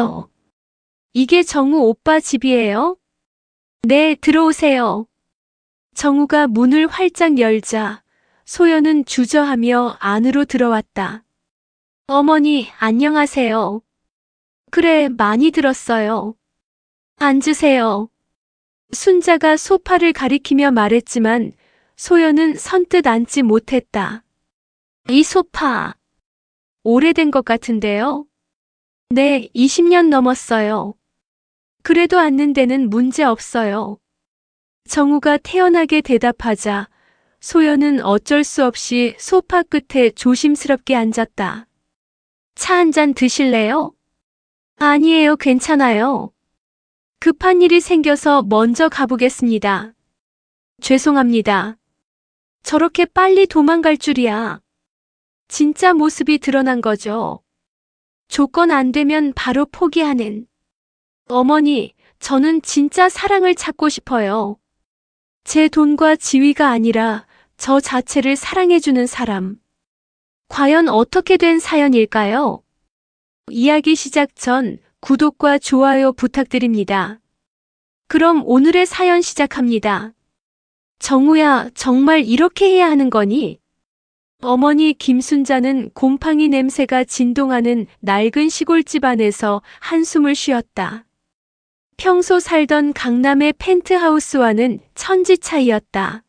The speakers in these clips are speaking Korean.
어, 이게 정우 오빠 집이에요? 네, 들어오세요. 정우가 문을 활짝 열자 소연은 주저하며 안으로 들어왔다. 어머니, 안녕하세요. 그래, 많이 들었어요. 앉으세요. 순자가 소파를 가리키며 말했지만 소연은 선뜻 앉지 못했다. 이 소파, 오래된 것 같은데요? 네, 20년 넘었어요. 그래도 앉는 데는 문제 없어요. 정우가 태연하게 대답하자 소연은 어쩔 수 없이 소파 끝에 조심스럽게 앉았다. 차 한 잔 드실래요? 아니에요, 괜찮아요. 급한 일이 생겨서 먼저 가보겠습니다. 죄송합니다. 저렇게 빨리 도망갈 줄이야. 진짜 모습이 드러난 거죠. 조건 안 되면 바로 포기하는. 어머니, 저는 진짜 사랑을 찾고 싶어요. 제 돈과 지위가 아니라 저 자체를 사랑해주는 사람. 과연 어떻게 된 사연일까요? 이야기 시작 전 구독과 좋아요 부탁드립니다. 그럼 오늘의 사연 시작합니다. 정우야, 정말 이렇게 해야 하는 거니? 어머니 김순자는 곰팡이 냄새가 진동하는 낡은 시골집 안에서 한숨을 쉬었다. 평소 살던 강남의 펜트하우스와는 천지 차이였다.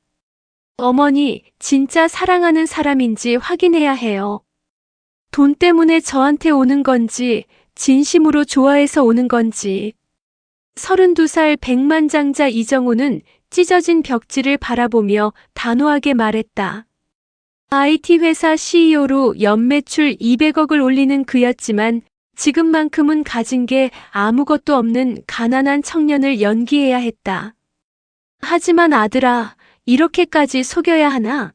어머니, 진짜 사랑하는 사람인지 확인해야 해요. 돈 때문에 저한테 오는 건지, 진심으로 좋아해서 오는 건지. 32살 백만장자 이정우는 찢어진 벽지를 바라보며 단호하게 말했다. IT 회사 CEO로 연매출 200억을 올리는 그였지만 지금만큼은 가진 게 아무것도 없는 가난한 청년을 연기해야 했다. 하지만 아들아, 이렇게까지 속여야 하나?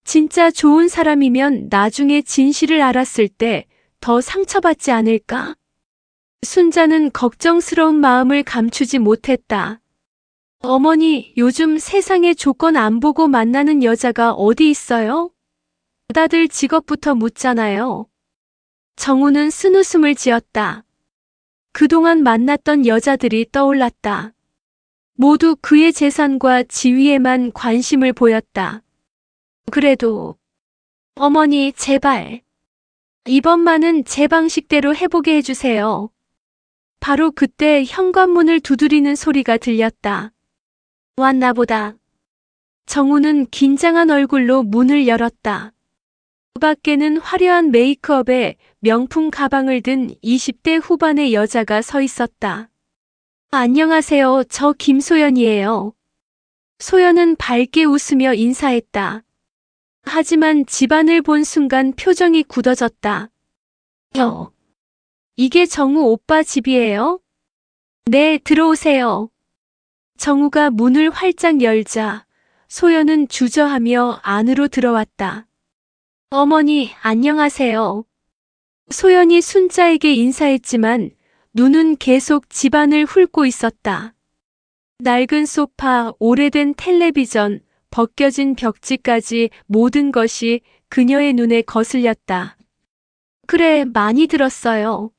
진짜 좋은 사람이면 나중에 진실을 알았을 때 더 상처받지 않을까? 순자는 걱정스러운 마음을 감추지 못했다. 어머니, 요즘 세상에 조건 안 보고 만나는 여자가 어디 있어요? 다들 직업부터 묻잖아요. 정우는 쓴웃음을 지었다. 그동안 만났던 여자들이 떠올랐다. 모두 그의 재산과 지위에만 관심을 보였다. 그래도 어머니, 제발 이번만은 제 방식대로 해보게 해주세요. 바로 그때 현관문을 두드리는 소리가 들렸다. 왔나 보다. 정우는 긴장한 얼굴로 문을 열었다. 그 밖에는 화려한 메이크업에 명품 가방을 든 20대 후반의 여자가 서 있었다. 안녕하세요, 저 김소연이에요. 소연은 밝게 웃으며 인사했다. 하지만 집안을 본 순간 표정이 굳어졌다. 이게 정우 오빠 집이에요? 네, 들어오세요. 정우가 문을 활짝 열자 소연은 주저하며 안으로 들어왔다. 어머니, 안녕하세요. 소연이 순자에게 인사했지만 눈은 계속 집안을 훑고 있었다. 낡은 소파, 오래된 텔레비전, 벗겨진 벽지까지 모든 것이 그녀의 눈에 거슬렸다. 그래, 많이 들었어요.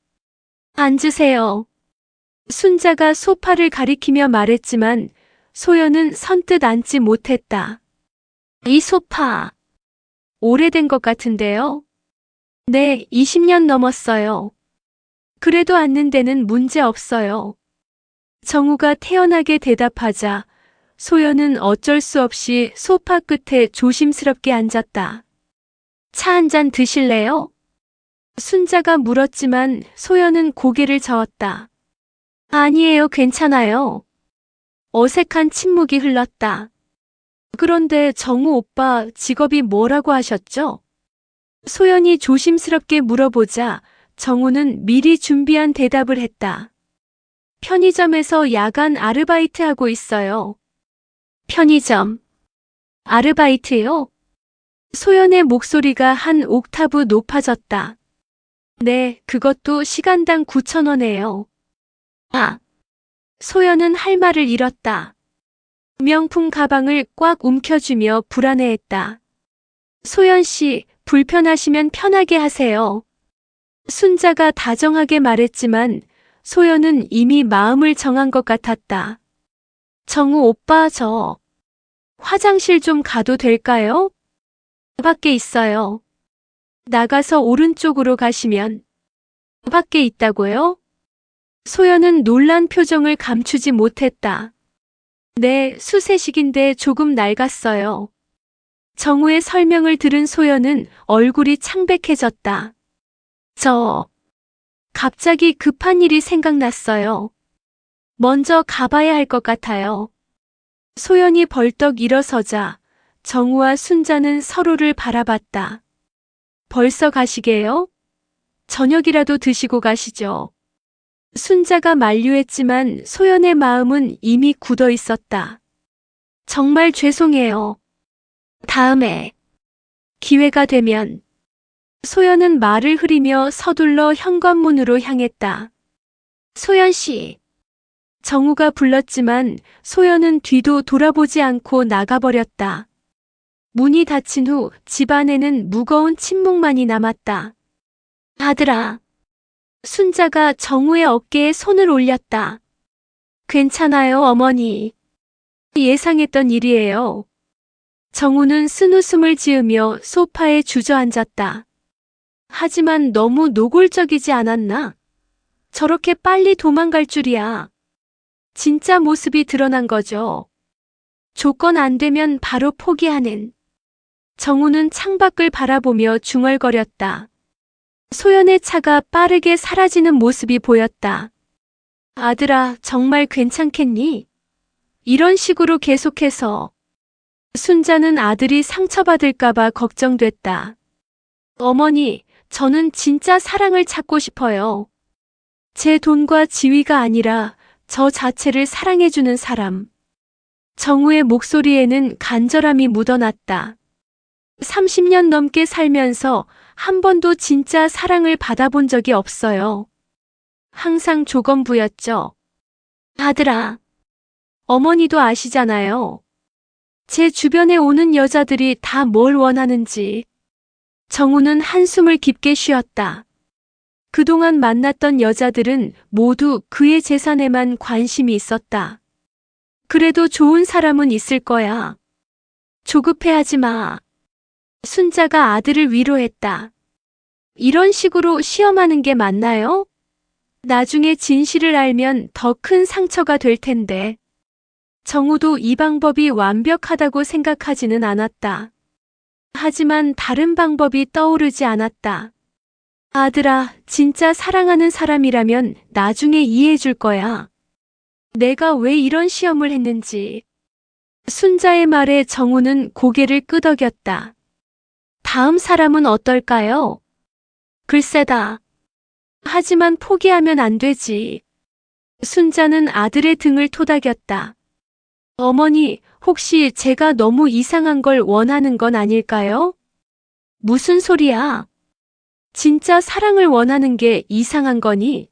앉으세요. 순자가 소파를 가리키며 말했지만 소연은 선뜻 앉지 못했다. 이 소파, 오래된 것 같은데요? 네, 20년 넘었어요. 그래도 앉는 데는 문제 없어요. 정우가 태연하게 대답하자 소연은 어쩔 수 없이 소파 끝에 조심스럽게 앉았다. 차 한 잔 드실래요? 순자가 물었지만 소연은 고개를 저었다. 아니에요, 괜찮아요. 어색한 침묵이 흘렀다. 그런데 정우 오빠 직업이 뭐라고 하셨죠? 소연이 조심스럽게 물어보자 정우는 미리 준비한 대답을 했다. 편의점에서 야간 아르바이트하고 있어요. 편의점. 아르바이트요? 소연의 목소리가 한 옥타브 높아졌다. 네, 그것도 시간당 9,000원에요. 아. 소연은 할 말을 잃었다. 명품 가방을 꽉 움켜쥐며 불안해했다. 소연 씨, 불편하시면 편하게 하세요. 순자가 다정하게 말했지만 소연은 이미 마음을 정한 것 같았다. 정우 오빠, 저 화장실 좀 가도 될까요? 밖에 있어요. 나가서 오른쪽으로 가시면. 밖에 있다고요? 소연은 놀란 표정을 감추지 못했다. 네, 수세식인데 조금 낡았어요. 정우의 설명을 들은 소연은 얼굴이 창백해졌다. 갑자기 급한 일이 생각났어요. 먼저 가봐야 할 것 같아요. 소연이 벌떡 일어서자 정우와 순자는 서로를 바라봤다. 벌써 가시게요? 저녁이라도 드시고 가시죠. 순자가 만류했지만 소연의 마음은 이미 굳어 있었다. 정말 죄송해요. 다음에 기회가 되면. 소연은 말을 흐리며 서둘러 현관문으로 향했다. 소연 씨. 정우가 불렀지만 소연은 뒤도 돌아보지 않고 나가버렸다. 문이 닫힌 후 집안에는 무거운 침묵만이 남았다. 아들아. 순자가 정우의 어깨에 손을 올렸다. 괜찮아요, 어머니. 예상했던 일이에요. 정우는 쓴웃음을 지으며 소파에 주저앉았다. 하지만 너무 노골적이지 않았나? 저렇게 빨리 도망갈 줄이야. 진짜 모습이 드러난 거죠. 조건 안 되면 바로 포기하는. 정우는 창밖을 바라보며 중얼거렸다. 소연의 차가 빠르게 사라지는 모습이 보였다. 아들아, 정말 괜찮겠니? 이런 식으로 계속해서. 순자는 아들이 상처받을까봐 걱정됐다. 어머니, 저는 진짜 사랑을 찾고 싶어요. 제 돈과 지위가 아니라 저 자체를 사랑해주는 사람. 정우의 목소리에는 간절함이 묻어났다. 30년 넘게 살면서 한 번도 진짜 사랑을 받아본 적이 없어요. 항상 조건부였죠. 아들아, 어머니도 아시잖아요. 제 주변에 오는 여자들이 다 뭘 원하는지. 정우는 한숨을 깊게 쉬었다. 그동안 만났던 여자들은 모두 그의 재산에만 관심이 있었다. 그래도 좋은 사람은 있을 거야. 조급해하지 마. 순자가 아들을 위로했다. 이런 식으로 시험하는 게 맞나요? 나중에 진실을 알면 더 큰 상처가 될 텐데. 정우도 이 방법이 완벽하다고 생각하지는 않았다. 하지만 다른 방법이 떠오르지 않았다. 아들아, 진짜 사랑하는 사람이라면 나중에 이해해 줄 거야. 내가 왜 이런 시험을 했는지. 순자의 말에 정우는 고개를 끄덕였다. 다음 사람은 어떨까요? 글쎄다. 하지만 포기하면 안 되지. 순자는 아들의 등을 토닥였다. 어머니, 혹시 제가 너무 이상한 걸 원하는 건 아닐까요? 무슨 소리야? 진짜 사랑을 원하는 게 이상한 거니?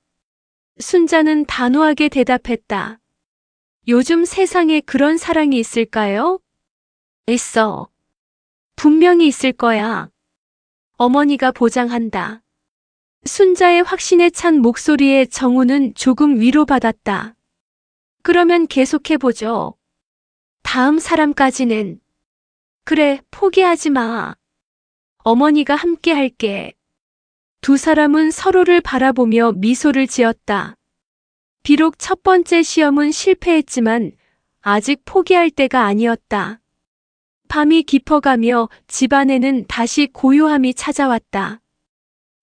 순자는 단호하게 대답했다. 요즘 세상에 그런 사랑이 있을까요? 있어. 분명히 있을 거야. 어머니가 보장한다. 순자의 확신에 찬 목소리에 정우는 조금 위로받았다. 그러면 계속해보죠. 다음 사람까지는. 그래, 포기하지 마. 어머니가 함께 할게. 두 사람은 서로를 바라보며 미소를 지었다. 비록 첫 번째 시험은 실패했지만 아직 포기할 때가 아니었다. 밤이 깊어가며 집안에는 다시 고요함이 찾아왔다.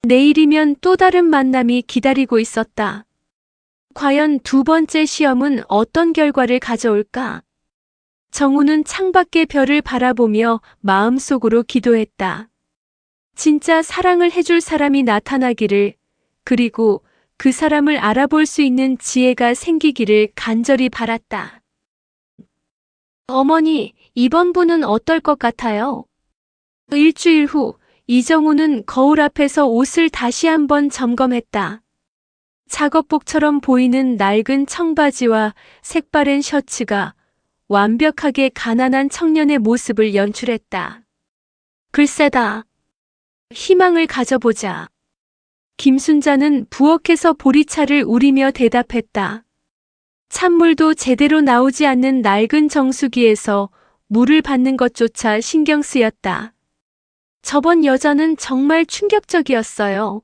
내일이면 또 다른 만남이 기다리고 있었다. 과연 두 번째 시험은 어떤 결과를 가져올까? 정우는 창밖의 별을 바라보며 마음속으로 기도했다. 진짜 사랑을 해줄 사람이 나타나기를, 그리고 그 사람을 알아볼 수 있는 지혜가 생기기를 간절히 바랐다. 어머니, 이번 분은 어떨 것 같아요? 일주일 후, 이정우는 거울 앞에서 옷을 다시 한번 점검했다. 작업복처럼 보이는 낡은 청바지와 색바랜 셔츠가 완벽하게 가난한 청년의 모습을 연출했다. 글쎄다. 희망을 가져보자. 김순자는 부엌에서 보리차를 우리며 대답했다. 찬물도 제대로 나오지 않는 낡은 정수기에서 물을 받는 것조차 신경 쓰였다. 저번 여자는 정말 충격적이었어요.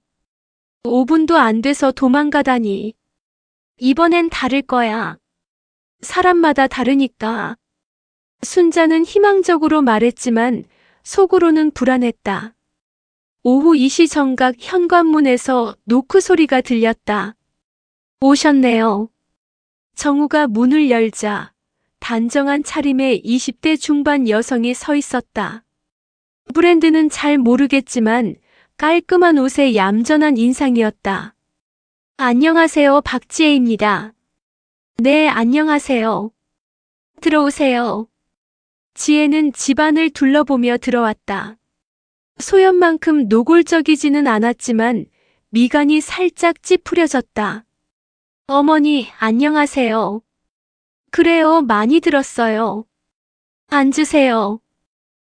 5분도 안 돼서 도망가다니. 이번엔 다를 거야. 사람마다 다르니까. 순자는 희망적으로 말했지만 속으로는 불안했다. 오후 2시 정각 현관문에서 노크 소리가 들렸다. 오셨네요. 정우가 문을 열자 단정한 차림의 20대 중반 여성이 서 있었다. 브랜드는 잘 모르겠지만 깔끔한 옷에 얌전한 인상이었다. 안녕하세요, 박지혜입니다. 네, 안녕하세요. 들어오세요. 지혜는 집안을 둘러보며 들어왔다. 소연만큼 노골적이지는 않았지만 미간이 살짝 찌푸려졌다. 어머니, 안녕하세요. 그래요, 많이 들었어요. 앉으세요.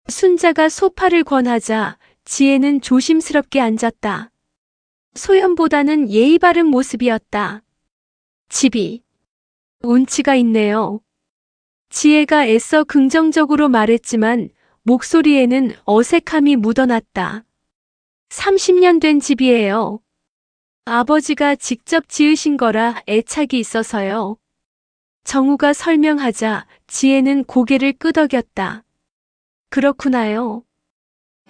순자가 소파를 권하자 지혜는 조심스럽게 앉았다. 소연보다는 예의 바른 모습이었다. 집이 운치가 있네요. 지혜가 애써 긍정적으로 말했지만 목소리에는 어색함이 묻어났다. 30년 된 집이에요. 아버지가 직접 지으신 거라 애착이 있어서요. 정우가 설명하자 지혜는 고개를 끄덕였다. 그렇구나요.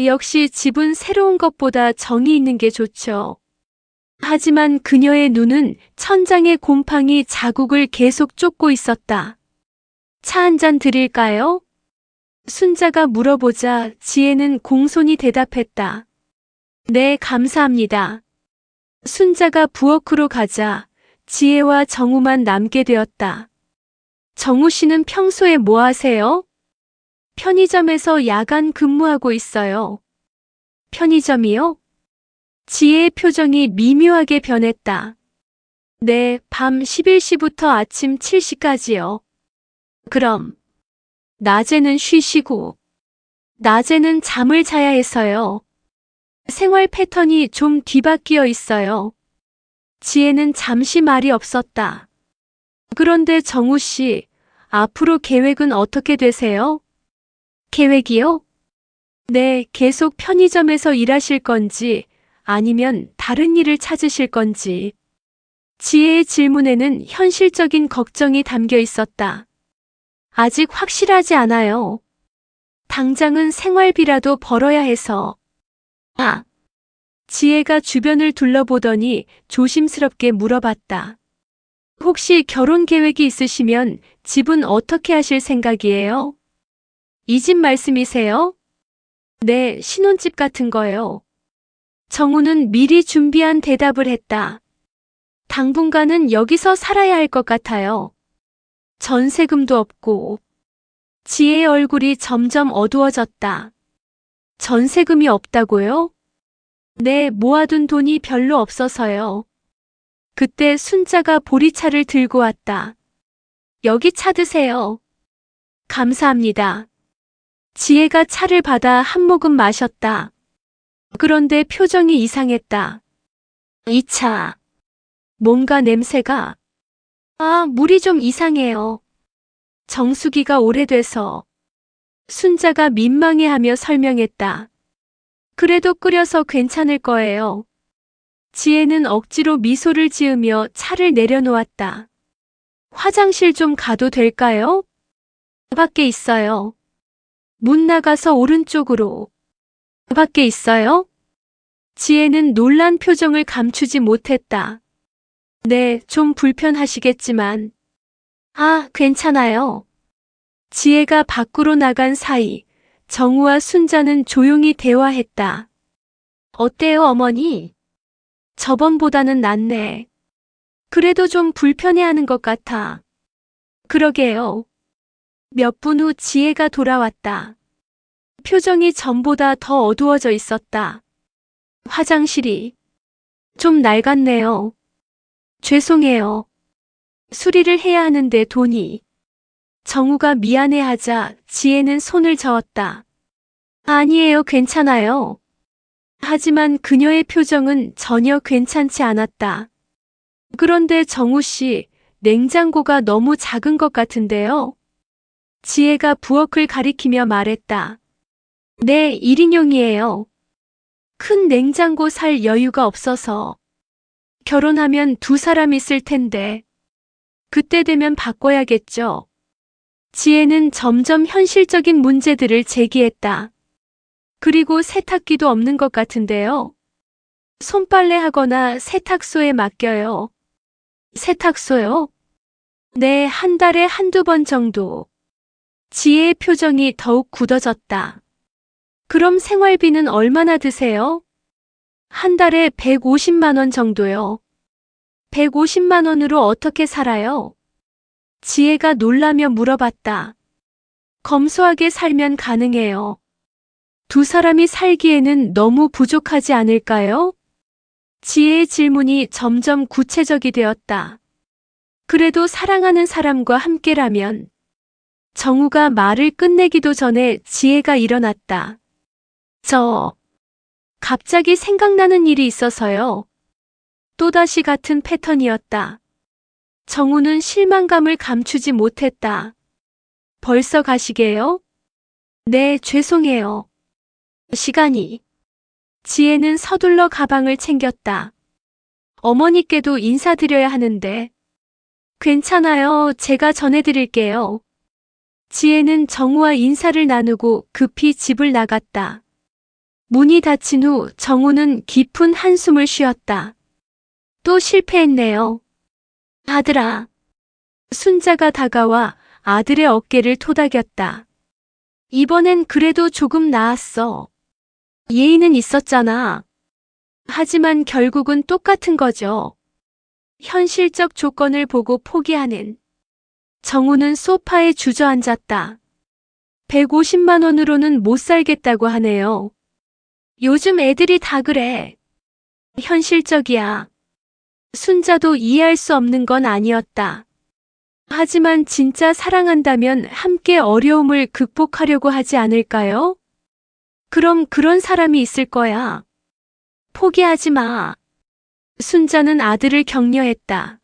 역시 집은 새로운 것보다 정이 있는 게 좋죠. 하지만 그녀의 눈은 천장의 곰팡이 자국을 계속 쫓고 있었다. 차 한 잔 드릴까요? 순자가 물어보자 지혜는 공손히 대답했다. 네, 감사합니다. 순자가 부엌으로 가자 지혜와 정우만 남게 되었다. 정우 씨는 평소에 뭐 하세요? 편의점에서 야간 근무하고 있어요. 편의점이요? 지혜의 표정이 미묘하게 변했다. 네, 밤 11시부터 아침 7시까지요. 그럼 낮에는 쉬시고 낮에는 잠을 자야 해서요. 생활 패턴이 좀 뒤바뀌어 있어요. 지혜는 잠시 말이 없었다. 그런데 정우 씨, 앞으로 계획은 어떻게 되세요? 계획이요? 네, 계속 편의점에서 일하실 건지 아니면 다른 일을 찾으실 건지. 지혜의 질문에는 현실적인 걱정이 담겨 있었다. 아직 확실하지 않아요. 당장은 생활비라도 벌어야 해서. 지혜가 주변을 둘러보더니 조심스럽게 물어봤다. 혹시 결혼 계획이 있으시면 집은 어떻게 하실 생각이에요? 이 집 말씀이세요? 네, 신혼집 같은 거요. 정우는 미리 준비한 대답을 했다. 당분간은 여기서 살아야 할 것 같아요. 전세금도 없고. 지혜의 얼굴이 점점 어두워졌다. 전세금이 없다고요? 네, 모아둔 돈이 별로 없어서요. 그때 순자가 보리차를 들고 왔다. 여기 차 드세요. 감사합니다. 지혜가 차를 받아 한 모금 마셨다. 그런데 표정이 이상했다. 이 차, 뭔가 냄새가. 물이 좀 이상해요. 정수기가 오래돼서. 순자가 민망해하며 설명했다. 그래도 끓여서 괜찮을 거예요. 지혜는 억지로 미소를 지으며 차를 내려놓았다. 화장실 좀 가도 될까요? 밖에 있어요. 문 나가서 오른쪽으로. 밖에 있어요? 지혜는 놀란 표정을 감추지 못했다. 네, 좀 불편하시겠지만. 괜찮아요. 지혜가 밖으로 나간 사이 정우와 순자는 조용히 대화했다. 어때요, 어머니? 저번보다는 낫네. 그래도 좀 불편해하는 것 같아. 그러게요. 몇 분 후 지혜가 돌아왔다. 표정이 전보다 더 어두워져 있었다. 화장실이 좀 낡았네요. 죄송해요. 수리를 해야 하는데 돈이. 정우가 미안해하자 지혜는 손을 저었다. 아니에요, 괜찮아요. 하지만 그녀의 표정은 전혀 괜찮지 않았다. 그런데 정우 씨, 냉장고가 너무 작은 것 같은데요? 지혜가 부엌을 가리키며 말했다. 네, 1인용이에요. 큰 냉장고 살 여유가 없어서. 결혼하면 두 사람이 쓸 텐데. 그때 되면 바꿔야겠죠. 지혜는 점점 현실적인 문제들을 제기했다. 그리고 세탁기도 없는 것 같은데요. 손빨래 하거나 세탁소에 맡겨요. 세탁소요? 네, 한 달에 한두 번 정도. 지혜의 표정이 더욱 굳어졌다. 그럼 생활비는 얼마나 드세요? 한 달에 150만 원 정도요. 150만 원으로 어떻게 살아요? 지혜가 놀라며 물어봤다. 검소하게 살면 가능해요. 두 사람이 살기에는 너무 부족하지 않을까요? 지혜의 질문이 점점 구체적이 되었다. 그래도 사랑하는 사람과 함께라면. 정우가 말을 끝내기도 전에 지혜가 일어났다. 갑자기 생각나는 일이 있어서요. 또다시 같은 패턴이었다. 정우는 실망감을 감추지 못했다. 벌써 가시게요? 네, 죄송해요. 시간이. 지혜는 서둘러 가방을 챙겼다. 어머니께도 인사드려야 하는데. 괜찮아요. 제가 전해드릴게요. 지혜는 정우와 인사를 나누고 급히 집을 나갔다. 문이 닫힌 후 정우는 깊은 한숨을 쉬었다. 또 실패했네요. 아들아. 순자가 다가와 아들의 어깨를 토닥였다. 이번엔 그래도 조금 나았어. 예의는 있었잖아. 하지만 결국은 똑같은 거죠. 현실적 조건을 보고 포기하는. 정우는 소파에 주저앉았다. 150만 원으로는 못 살겠다고 하네요. 요즘 애들이 다 그래. 현실적이야. 순자도 이해할 수 없는 건 아니었다. 하지만 진짜 사랑한다면 함께 어려움을 극복하려고 하지 않을까요? 그럼 그런 사람이 있을 거야. 포기하지 마. 순자는 아들을 격려했다.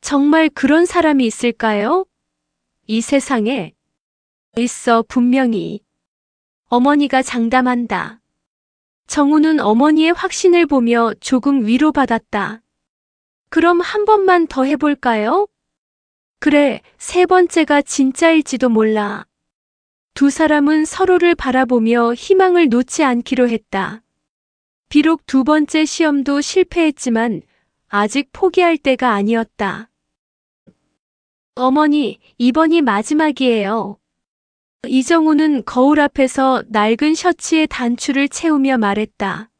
정말 그런 사람이 있을까요? 이 세상에. 있어, 분명히. 어머니가 장담한다. 정우는 어머니의 확신을 보며 조금 위로받았다. 그럼 한 번만 더 해볼까요? 그래, 세 번째가 진짜일지도 몰라. 두 사람은 서로를 바라보며 희망을 놓지 않기로 했다. 비록 두 번째 시험도 실패했지만 아직 포기할 때가 아니었다. 어머니, 이번이 마지막이에요. 이정우는 거울 앞에서 낡은 셔츠의 단추를 채우며 말했다.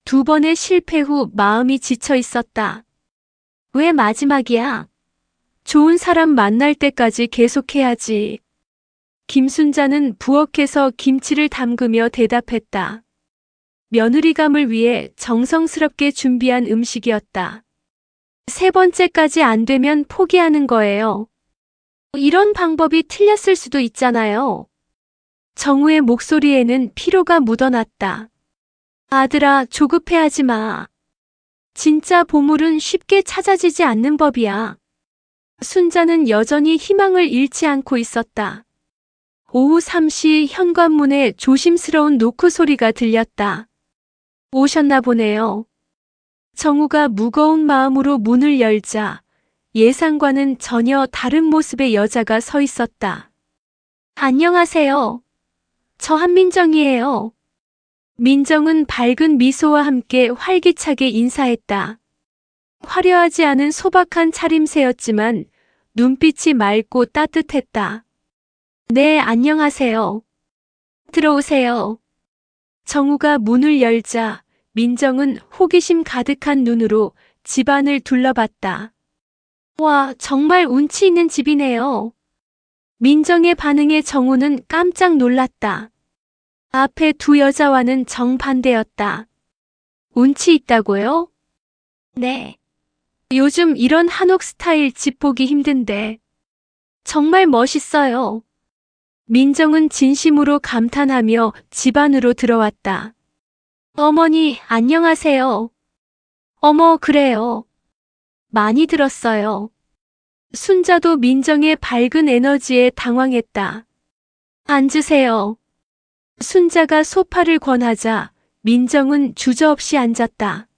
두 번의 실패 후 마음이 지쳐 있었다. 왜 마지막이야? 좋은 사람 만날 때까지 계속해야지. 김순자는 부엌에서 김치를 담그며 대답했다. 며느리감을 위해 정성스럽게 준비한 음식이었다. 세 번째까지 안 되면 포기하는 거예요. 이런 방법이 틀렸을 수도 있잖아요. 정우의 목소리에는 피로가 묻어났다. 아들아, 조급해하지 마. 진짜 보물은 쉽게 찾아지지 않는 법이야. 순자는 여전히 희망을 잃지 않고 있었다. 오후 3시 현관문에 조심스러운 노크 소리가 들렸다. 오셨나 보네요. 정우가 무거운 마음으로 문을 열자 예상과는 전혀 다른 모습의 여자가 서 있었다. 안녕하세요. 저 한민정이에요. 민정은 밝은 미소와 함께 활기차게 인사했다. 화려하지 않은 소박한 차림새였지만 눈빛이 맑고 따뜻했다. 네, 안녕하세요. 들어오세요. 정우가 문을 열자 민정은 호기심 가득한 눈으로 집안을 둘러봤다. 와, 정말 운치 있는 집이네요. 민정의 반응에 정우는 깜짝 놀랐다. 앞에 두 여자와는 정반대였다. 운치 있다고요? 네. 요즘 이런 한옥 스타일 집 보기 힘든데. 정말 멋있어요. 민정은 진심으로 감탄하며 집 안으로 들어왔다. 어머니, 안녕하세요. 어머, 그래요. 많이 들었어요. 순자도 민정의 밝은 에너지에 당황했다. 앉으세요. 순자가 소파를 권하자 민정은 주저없이 앉았다.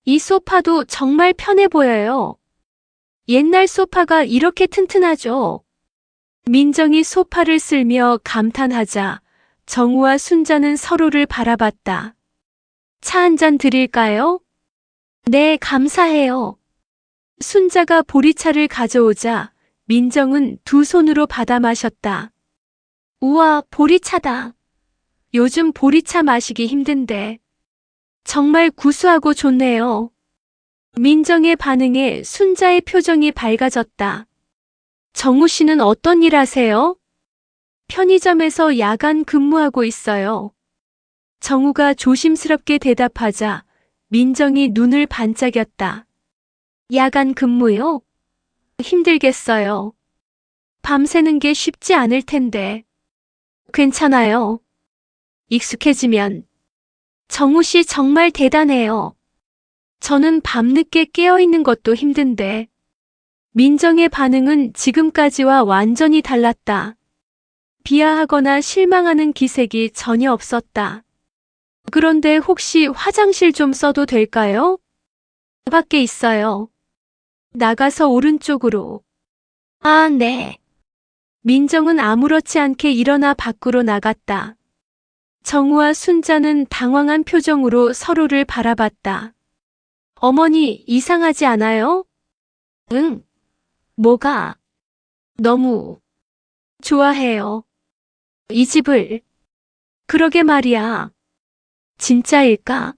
이 소파도 정말 편해 보여요. 옛날 소파가 이렇게 튼튼하죠. 민정이 소파를 쓸며 감탄하자 정우와 순자는 서로를 바라봤다. 차 한 잔 드릴까요? 네, 감사해요. 순자가 보리차를 가져오자 민정은 두 손으로 받아 마셨다. 우와, 보리차다. 요즘 보리차 마시기 힘든데. 정말 구수하고 좋네요. 민정의 반응에 순자의 표정이 밝아졌다. 정우 씨는 어떤 일 하세요? 편의점에서 야간 근무하고 있어요. 정우가 조심스럽게 대답하자 민정이 눈을 반짝였다. 야간 근무요? 힘들겠어요. 밤새는 게 쉽지 않을 텐데. 괜찮아요. 익숙해지면. 정우 씨 정말 대단해요. 저는 밤늦게 깨어있는 것도 힘든데. 민정의 반응은 지금까지와 완전히 달랐다. 비하하거나 실망하는 기색이 전혀 없었다. 그런데 혹시 화장실 좀 써도 될까요? 밖에 있어요. 나가서 오른쪽으로. 아, 네. 민정은 아무렇지 않게 일어나 밖으로 나갔다. 정우와 순자는 당황한 표정으로 서로를 바라봤다. 어머니, 이상하지 않아요? 응. 뭐가? 너무 좋아해요. 이 집을. 그러게 말이야. 진짜일까?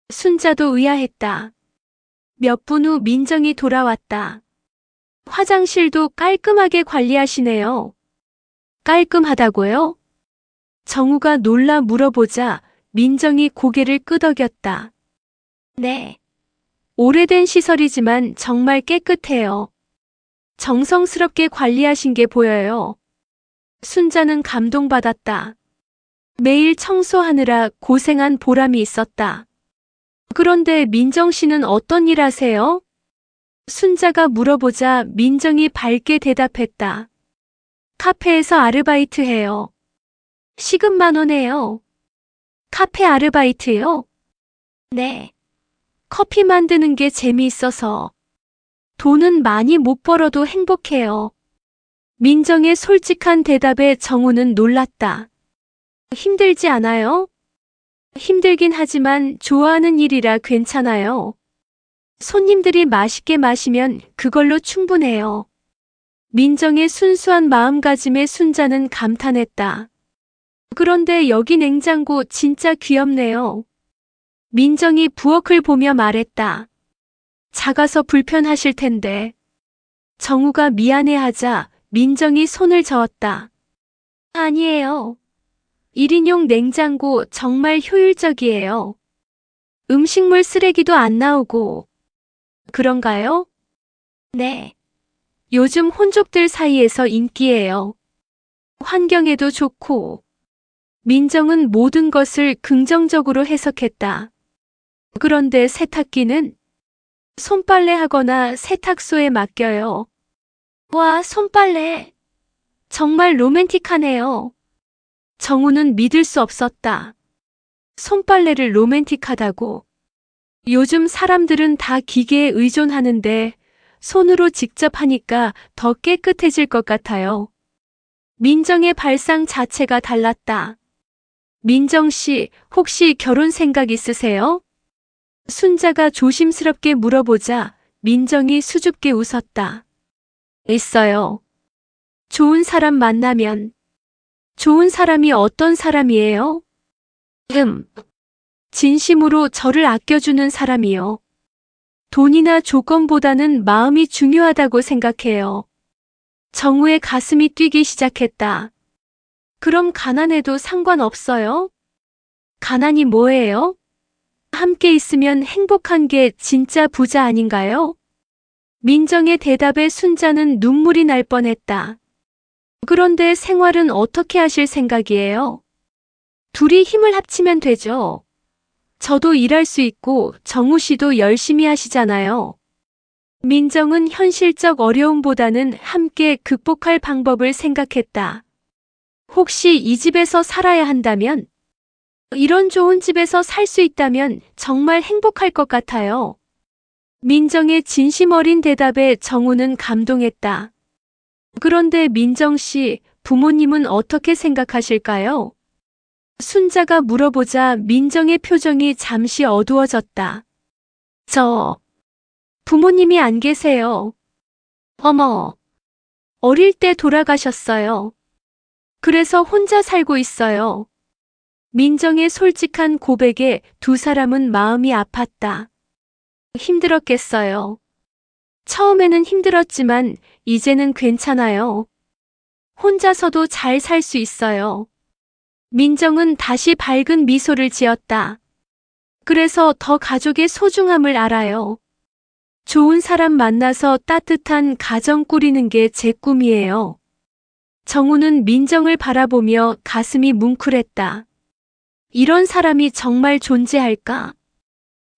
순자도 의아했다. 몇 분 후 민정이 돌아왔다. 화장실도 깔끔하게 관리하시네요. 깔끔하다고요? 정우가 놀라 물어보자 민정이 고개를 끄덕였다. 네. 오래된 시설이지만 정말 깨끗해요. 정성스럽게 관리하신 게 보여요. 순자는 감동받았다. 매일 청소하느라 고생한 보람이 있었다. 그런데 민정 씨는 어떤 일 하세요? 순자가 물어보자 민정이 밝게 대답했다. 카페에서 아르바이트 해요. 시급만 원해요. 카페 아르바이트요? 네. 커피 만드는 게 재미있어서. 돈은 많이 못 벌어도 행복해요. 민정의 솔직한 대답에 정우는 놀랐다. 힘들지 않아요? 힘들긴 하지만 좋아하는 일이라 괜찮아요. 손님들이 맛있게 마시면 그걸로 충분해요. 민정의 순수한 마음가짐에 순자는 감탄했다. 그런데 여기 냉장고 진짜 귀엽네요. 민정이 부엌을 보며 말했다. 작아서 불편하실 텐데. 정우가 미안해하자 민정이 손을 저었다. 아니에요. 1인용 냉장고 정말 효율적이에요. 음식물 쓰레기도 안 나오고. 그런가요? 네. 요즘 혼족들 사이에서 인기예요. 환경에도 좋고. 민정은 모든 것을 긍정적으로 해석했다. 그런데 세탁기는 손빨래 하거나 세탁소에 맡겨요. 와, 손빨래. 정말 로맨틱하네요. 정우는 믿을 수 없었다. 손빨래를 로맨틱하다고. 요즘 사람들은 다 기계에 의존하는데 손으로 직접 하니까 더 깨끗해질 것 같아요. 민정의 발상 자체가 달랐다. 민정 씨, 혹시 결혼 생각 있으세요? 순자가 조심스럽게 물어보자 민정이 수줍게 웃었다. 있어요. 좋은 사람 만나면. 좋은 사람이 어떤 사람이에요? 진심으로 저를 아껴주는 사람이요. 돈이나 조건보다는 마음이 중요하다고 생각해요. 정우의 가슴이 뛰기 시작했다. 그럼 가난해도 상관없어요? 가난이 뭐예요? 함께 있으면 행복한 게 진짜 부자 아닌가요? 민정의 대답에 순자는 눈물이 날 뻔했다. 그런데 생활은 어떻게 하실 생각이에요? 둘이 힘을 합치면 되죠. 저도 일할 수 있고 정우 씨도 열심히 하시잖아요. 민정은 현실적 어려움보다는 함께 극복할 방법을 생각했다. 혹시 이 집에서 살아야 한다면? 이런 좋은 집에서 살 수 있다면 정말 행복할 것 같아요. 민정의 진심 어린 대답에 정우는 감동했다. 그런데 민정 씨, 부모님은 어떻게 생각하실까요? 순자가 물어보자 민정의 표정이 잠시 어두워졌다. 부모님이 안 계세요. 어머, 어릴 때 돌아가셨어요. 그래서 혼자 살고 있어요. 민정의 솔직한 고백에 두 사람은 마음이 아팠다. 힘들었겠어요. 처음에는 힘들었지만 이제는 괜찮아요. 혼자서도 잘 살 수 있어요. 민정은 다시 밝은 미소를 지었다. 그래서 더 가족의 소중함을 알아요. 좋은 사람 만나서 따뜻한 가정 꾸리는 게 제 꿈이에요. 정우는 민정을 바라보며 가슴이 뭉클했다. 이런 사람이 정말 존재할까?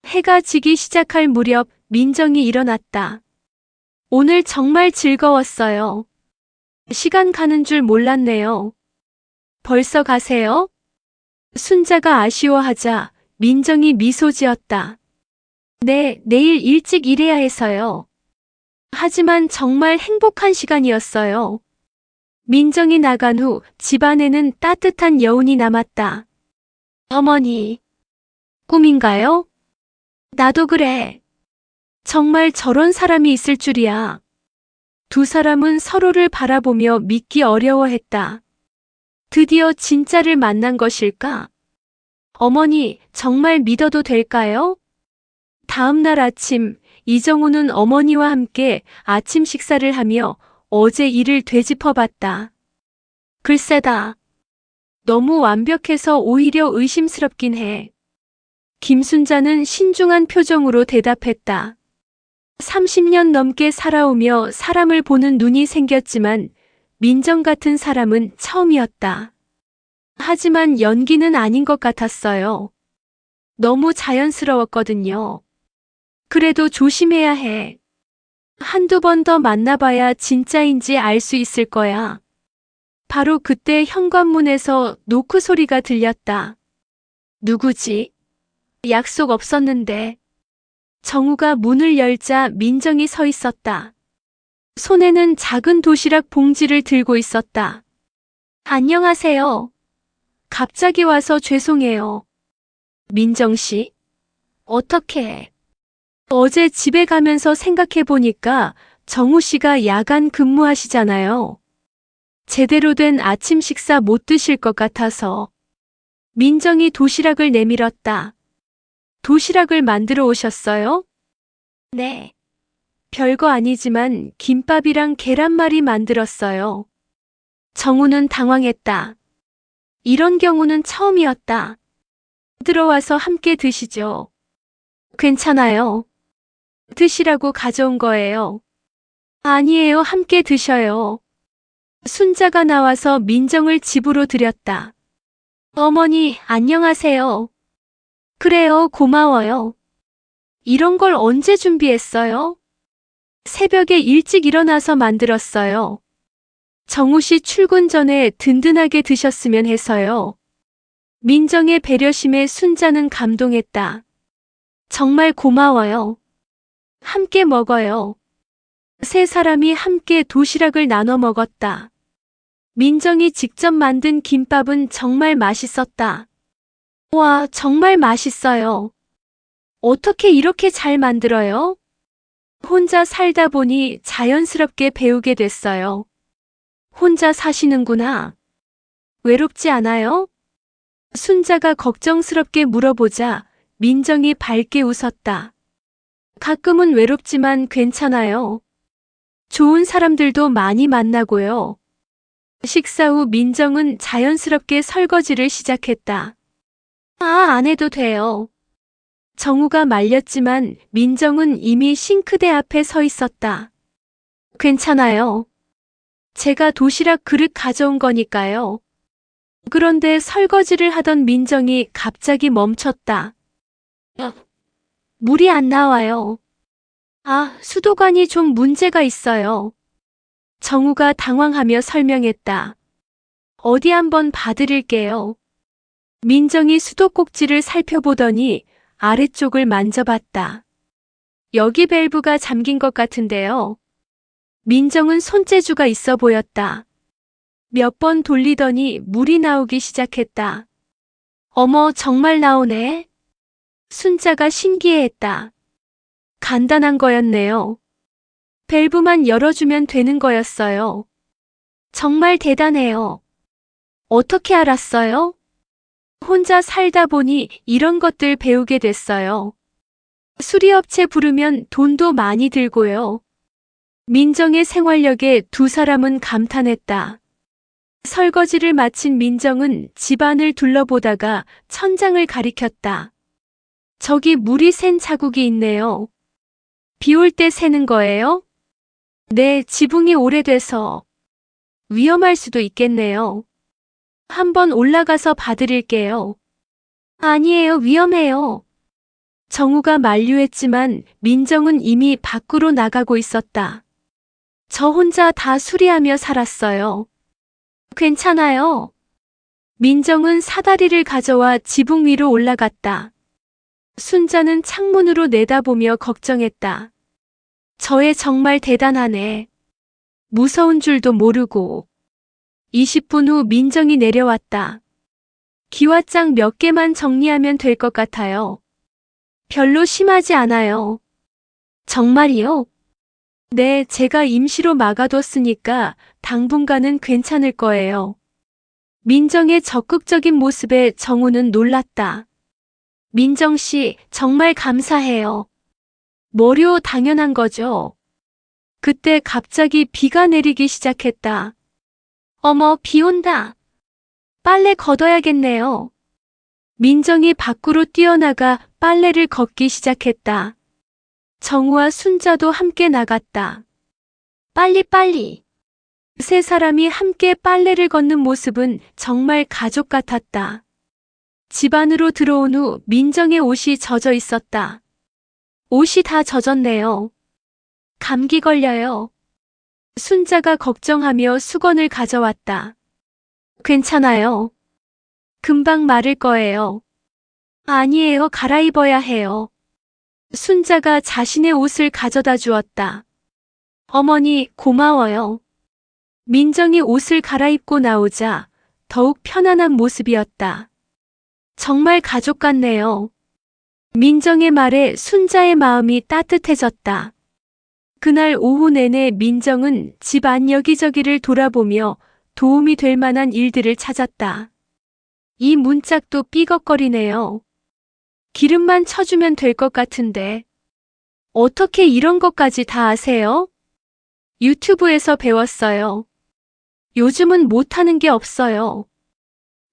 해가 지기 시작할 무렵 민정이 일어났다. 오늘 정말 즐거웠어요. 시간 가는 줄 몰랐네요. 벌써 가세요? 순자가 아쉬워하자 민정이 미소 지었다. 네, 내일 일찍 일해야 해서요. 하지만 정말 행복한 시간이었어요. 민정이 나간 후 집안에는 따뜻한 여운이 남았다. 어머니, 꿈인가요? 나도 그래. 정말 저런 사람이 있을 줄이야. 두 사람은 서로를 바라보며 믿기 어려워했다. 드디어 진짜를 만난 것일까? 어머니, 정말 믿어도 될까요? 다음 날 아침, 이정우는 어머니와 함께 아침 식사를 하며 어제 일을 되짚어봤다. 글쎄다. 너무 완벽해서 오히려 의심스럽긴 해. 김순자는 신중한 표정으로 대답했다. 30년 넘게 살아오며 사람을 보는 눈이 생겼지만 민정 같은 사람은 처음이었다. 하지만 연기는 아닌 것 같았어요. 너무 자연스러웠거든요. 그래도 조심해야 해. 한두 번 더 만나봐야 진짜인지 알 수 있을 거야. 바로 그때 현관문에서 노크 소리가 들렸다. 누구지? 약속 없었는데. 정우가 문을 열자 민정이 서 있었다. 손에는 작은 도시락 봉지를 들고 있었다. 안녕하세요. 갑자기 와서 죄송해요. 민정 씨? 어떻게? 어제 집에 가면서 생각해보니까 정우 씨가 야간 근무하시잖아요. 제대로 된 아침 식사 못 드실 것 같아서. 민정이 도시락을 내밀었다. 도시락을 만들어 오셨어요? 네. 별거 아니지만 김밥이랑 계란말이 만들었어요. 정우는 당황했다. 이런 경우는 처음이었다. 들어와서 함께 드시죠. 괜찮아요. 드시라고 가져온 거예요. 아니에요, 함께 드셔요. 순자가 나와서 민정을 집으로 들였다. 어머니, 안녕하세요. 그래요, 고마워요. 이런 걸 언제 준비했어요? 새벽에 일찍 일어나서 만들었어요. 정우 씨 출근 전에 든든하게 드셨으면 해서요. 민정의 배려심에 순자는 감동했다. 정말 고마워요. 함께 먹어요. 세 사람이 함께 도시락을 나눠 먹었다. 민정이 직접 만든 김밥은 정말 맛있었다. 와, 정말 맛있어요. 어떻게 이렇게 잘 만들어요? 혼자 살다 보니 자연스럽게 배우게 됐어요. 혼자 사시는구나. 외롭지 않아요? 순자가 걱정스럽게 물어보자 민정이 밝게 웃었다. 가끔은 외롭지만 괜찮아요. 좋은 사람들도 많이 만나고요. 식사 후 민정은 자연스럽게 설거지를 시작했다. 안 해도 돼요. 정우가 말렸지만 민정은 이미 싱크대 앞에 서 있었다. 괜찮아요. 제가 도시락 그릇 가져온 거니까요. 그런데 설거지를 하던 민정이 갑자기 멈췄다. 물이 안 나와요. 아, 수도관이 좀 문제가 있어요. 정우가 당황하며 설명했다. 어디 한번 봐드릴게요. 민정이 수도꼭지를 살펴보더니 아래쪽을 만져봤다. 여기 밸브가 잠긴 것 같은데요. 민정은 손재주가 있어 보였다. 몇 번 돌리더니 물이 나오기 시작했다. 어머, 정말 나오네. 순자가 신기해했다. 간단한 거였네요. 밸브만 열어주면 되는 거였어요. 정말 대단해요. 어떻게 알았어요? 혼자 살다 보니 이런 것들 배우게 됐어요. 수리업체 부르면 돈도 많이 들고요. 민정의 생활력에 두 사람은 감탄했다. 설거지를 마친 민정은 집안을 둘러보다가 천장을 가리켰다. 저기 물이 샌 자국이 있네요. 비 올 때 새는 거예요? 네, 지붕이 오래돼서 위험할 수도 있겠네요. 한번 올라가서 봐드릴게요. 아니에요, 위험해요. 정우가 만류했지만 민정은 이미 밖으로 나가고 있었다. 저 혼자 다 수리하며 살았어요. 괜찮아요. 민정은 사다리를 가져와 지붕 위로 올라갔다. 순자는 창문으로 내다보며 걱정했다. 저 애 정말 대단하네. 무서운 줄도 모르고. 20분 후 민정이 내려왔다. 기와장 몇 개만 정리하면 될 것 같아요. 별로 심하지 않아요. 정말이요? 네, 제가 임시로 막아뒀으니까 당분간은 괜찮을 거예요. 민정의 적극적인 모습에 정우는 놀랐다. 민정 씨, 정말 감사해요. 뭐요, 당연한 거죠. 그때 갑자기 비가 내리기 시작했다. 어머, 비 온다. 빨래 걷어야겠네요. 민정이 밖으로 뛰어나가 빨래를 걷기 시작했다. 정우와 순자도 함께 나갔다. 빨리. 세 사람이 함께 빨래를 걷는 모습은 정말 가족 같았다. 집 안으로 들어온 후 민정의 옷이 젖어 있었다. 옷이 다 젖었네요. 감기 걸려요. 순자가 걱정하며 수건을 가져왔다. 괜찮아요. 금방 마를 거예요. 아니에요, 갈아입어야 해요. 순자가 자신의 옷을 가져다 주었다. 어머니, 고마워요. 민정이 옷을 갈아입고 나오자 더욱 편안한 모습이었다. 정말 가족 같네요. 민정의 말에 순자의 마음이 따뜻해졌다. 그날 오후 내내 민정은 집 안 여기저기를 돌아보며 도움이 될 만한 일들을 찾았다. 이 문짝도 삐걱거리네요. 기름만 쳐주면 될 것 같은데. 어떻게 이런 것까지 다 아세요? 유튜브에서 배웠어요. 요즘은 못하는 게 없어요.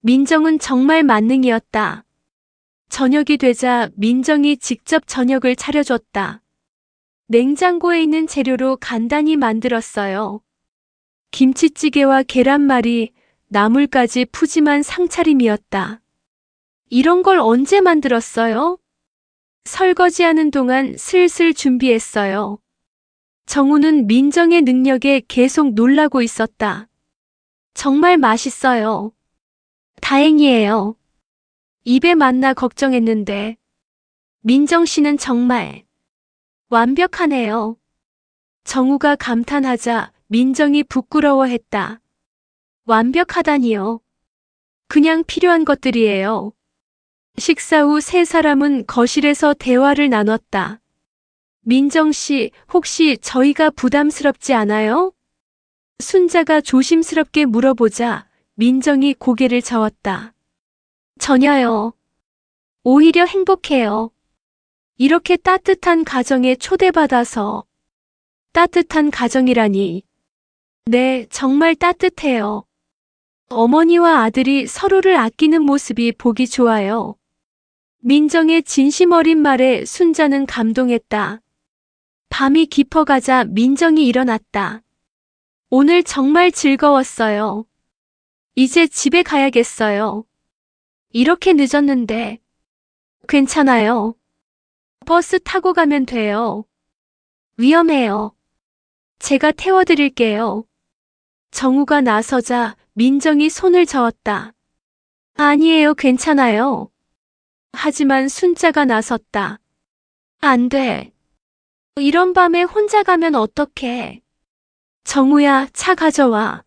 민정은 정말 만능이었다. 저녁이 되자 민정이 직접 저녁을 차려줬다. 냉장고에 있는 재료로 간단히 만들었어요. 김치찌개와 계란말이, 나물까지 푸짐한 상차림이었다. 이런 걸 언제 만들었어요? 설거지하는 동안 슬슬 준비했어요. 정우는 민정의 능력에 계속 놀라고 있었다. 정말 맛있어요. 다행이에요. 입에 맞나 걱정했는데 민정 씨는 정말 완벽하네요. 정우가 감탄하자 민정이 부끄러워했다. 완벽하다니요. 그냥 필요한 것들이에요. 식사 후 세 사람은 거실에서 대화를 나눴다. 민정 씨, 혹시 저희가 부담스럽지 않아요? 순자가 조심스럽게 물어보자 민정이 고개를 저었다. 전혀요. 오히려 행복해요. 이렇게 따뜻한 가정에 초대받아서. 따뜻한 가정이라니. 네, 정말 따뜻해요. 어머니와 아들이 서로를 아끼는 모습이 보기 좋아요. 민정의 진심 어린 말에 순자는 감동했다. 밤이 깊어가자 민정이 일어났다. 오늘 정말 즐거웠어요. 이제 집에 가야겠어요. 이렇게 늦었는데. 괜찮아요. 버스 타고 가면 돼요. 위험해요. 제가 태워드릴게요. 정우가 나서자 민정이 손을 저었다. 아니에요, 괜찮아요. 하지만 순자가 나섰다. 안 돼. 이런 밤에 혼자 가면 어떡해. 정우야, 차 가져와.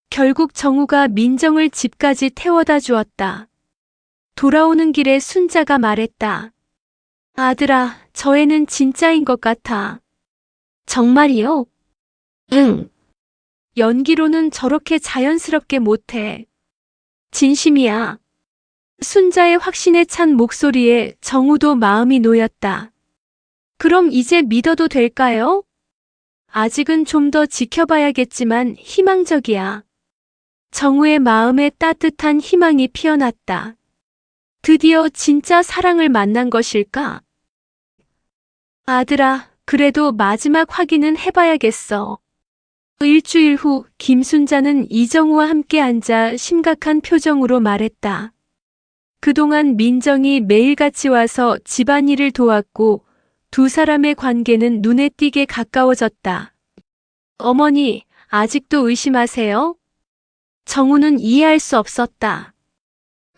결국 정우가 민정을 집까지 태워다 주었다. 돌아오는 길에 순자가 말했다. 아들아, 저 애는 진짜인 것 같아. 정말이요? 응. 연기로는 저렇게 자연스럽게 못해. 진심이야. 순자의 확신에 찬 목소리에 정우도 마음이 놓였다. 그럼 이제 믿어도 될까요? 아직은 좀 더 지켜봐야겠지만 희망적이야. 정우의 마음에 따뜻한 희망이 피어났다. 드디어 진짜 사랑을 만난 것일까? 아들아, 그래도 마지막 확인은 해봐야겠어. 일주일 후 김순자는 이정우와 함께 앉아 심각한 표정으로 말했다. 그동안 민정이 매일같이 와서 집안일을 도왔고 두 사람의 관계는 눈에 띄게 가까워졌다. 어머니, 아직도 의심하세요? 정우는 이해할 수 없었다.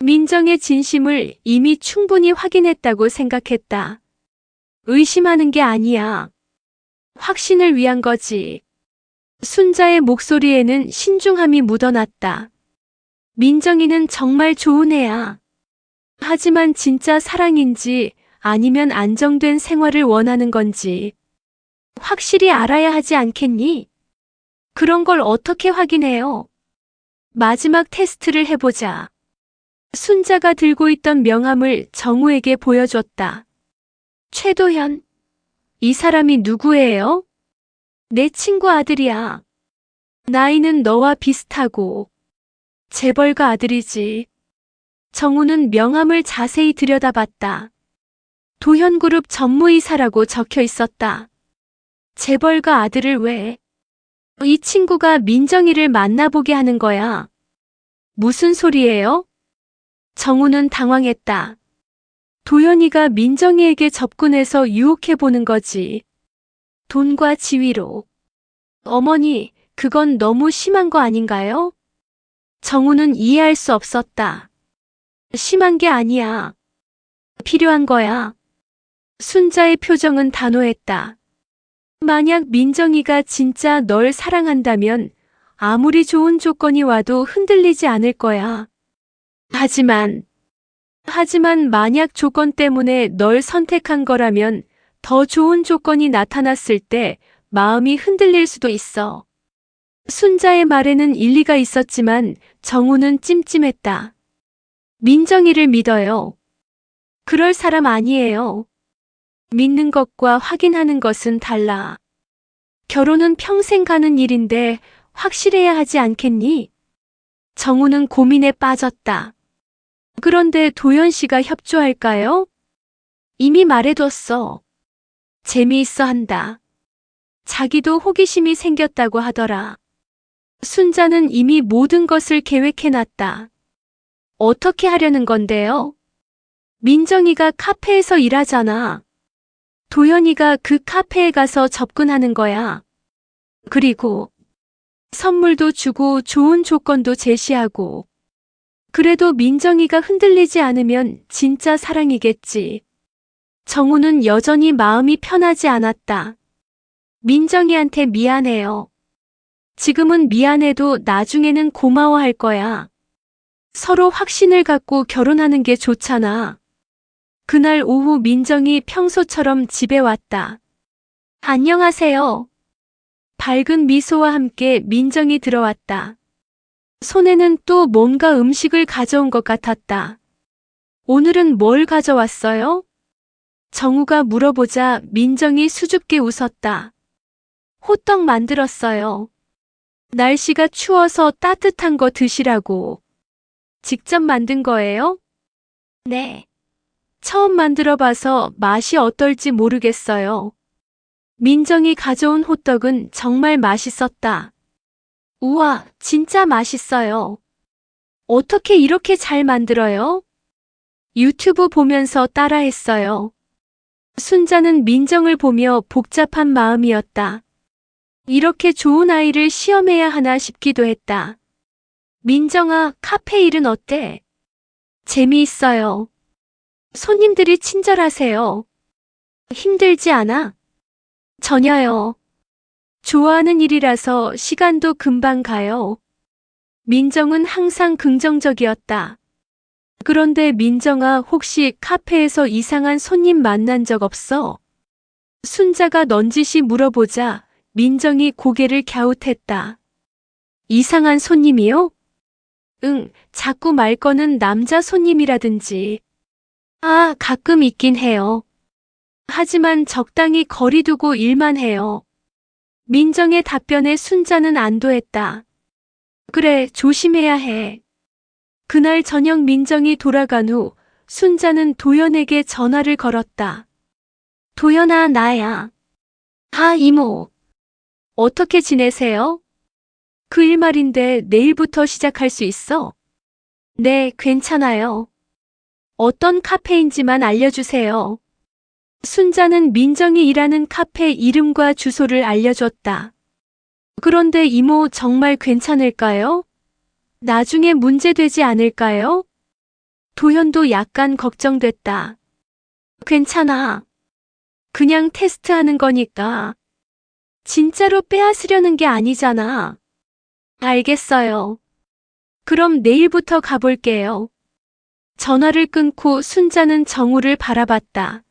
민정의 진심을 이미 충분히 확인했다고 생각했다. 의심하는 게 아니야. 확신을 위한 거지. 순자의 목소리에는 신중함이 묻어났다. 민정이는 정말 좋은 애야. 하지만 진짜 사랑인지 아니면 안정된 생활을 원하는 건지 확실히 알아야 하지 않겠니? 그런 걸 어떻게 확인해요? 마지막 테스트를 해보자. 순자가 들고 있던 명함을 정우에게 보여줬다. 최도현, 이 사람이 누구예요? 내 친구 아들이야. 나이는 너와 비슷하고 재벌가 아들이지. 정우는 명함을 자세히 들여다봤다. 도현그룹 전무이사라고 적혀 있었다. 재벌가 아들을 왜? 이 친구가 민정이를 만나보게 하는 거야. 무슨 소리예요? 정우는 당황했다. 도현이가 민정이에게 접근해서 유혹해보는 거지. 돈과 지위로. 어머니, 그건 너무 심한 거 아닌가요? 정우는 이해할 수 없었다. 심한 게 아니야. 필요한 거야. 순자의 표정은 단호했다. 만약 민정이가 진짜 널 사랑한다면 아무리 좋은 조건이 와도 흔들리지 않을 거야. 하지만 만약 조건 때문에 널 선택한 거라면 더 좋은 조건이 나타났을 때 마음이 흔들릴 수도 있어. 순자의 말에는 일리가 있었지만 정우는 찜찜했다. 민정이를 믿어요. 그럴 사람 아니에요. 믿는 것과 확인하는 것은 달라. 결혼은 평생 가는 일인데 확실해야 하지 않겠니? 정우는 고민에 빠졌다. 그런데 도연 씨가 협조할까요? 이미 말해뒀어. 재미있어 한다. 자기도 호기심이 생겼다고 하더라. 순자는 이미 모든 것을 계획해놨다. 어떻게 하려는 건데요? 민정이가 카페에서 일하잖아. 도연이가 그 카페에 가서 접근하는 거야. 그리고 선물도 주고 좋은 조건도 제시하고. 그래도 민정이가 흔들리지 않으면 진짜 사랑이겠지. 정우는 여전히 마음이 편하지 않았다. 민정이한테 미안해요. 지금은 미안해도 나중에는 고마워할 거야. 서로 확신을 갖고 결혼하는 게 좋잖아. 그날 오후 민정이 평소처럼 집에 왔다. 안녕하세요. 밝은 미소와 함께 민정이 들어왔다. 손에는 또 뭔가 음식을 가져온 것 같았다. 오늘은 뭘 가져왔어요? 정우가 물어보자 민정이 수줍게 웃었다. 호떡 만들었어요. 날씨가 추워서 따뜻한 거 드시라고. 직접 만든 거예요? 네. 처음 만들어 봐서 맛이 어떨지 모르겠어요. 민정이 가져온 호떡은 정말 맛있었다. 우와, 진짜 맛있어요. 어떻게 이렇게 잘 만들어요? 유튜브 보면서 따라했어요. 순자는 민정을 보며 복잡한 마음이었다. 이렇게 좋은 아이를 시험해야 하나 싶기도 했다. 민정아, 카페 일은 어때? 재미있어요. 손님들이 친절하세요. 힘들지 않아? 전혀요. 좋아하는 일이라서 시간도 금방 가요. 민정은 항상 긍정적이었다. 그런데 민정아, 혹시 카페에서 이상한 손님 만난 적 없어? 순자가 넌지시 물어보자 민정이 고개를 갸웃했다. 이상한 손님이요? 응, 자꾸 말 거는 남자 손님이라든지. 아, 가끔 있긴 해요. 하지만 적당히 거리 두고 일만 해요. 민정의 답변에 순자는 안도했다. 그래, 조심해야 해. 그날 저녁 민정이 돌아간 후 순자는 도연에게 전화를 걸었다. 도연아, 나야. 아, 이모. 어떻게 지내세요? 그 일 말인데 내일부터 시작할 수 있어? 네, 괜찮아요. 어떤 카페인지만 알려주세요. 순자는 민정이 일하는 카페 이름과 주소를 알려줬다. 그런데 이모 정말 괜찮을까요? 나중에 문제되지 않을까요? 도현도 약간 걱정됐다. 괜찮아. 그냥 테스트하는 거니까. 진짜로 빼앗으려는 게 아니잖아. 알겠어요. 그럼 내일부터 가볼게요. 전화를 끊고 순자는 정우를 바라봤다.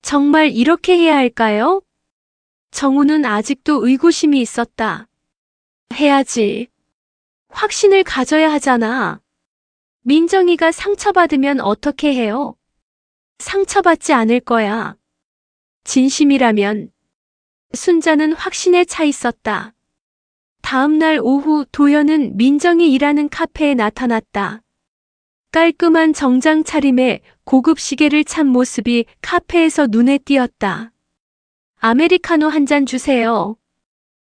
정말 이렇게 해야 할까요? 정우는 아직도 의구심이 있었다. 해야지. 확신을 가져야 하잖아. 민정이가 상처받으면 어떻게 해요? 상처받지 않을 거야. 진심이라면. 순자는 확신에 차 있었다. 다음 날 오후 도연은 민정이 일하는 카페에 나타났다. 깔끔한 정장 차림에 고급 시계를 찬 모습이 카페에서 눈에 띄었다. 아메리카노 한 잔 주세요.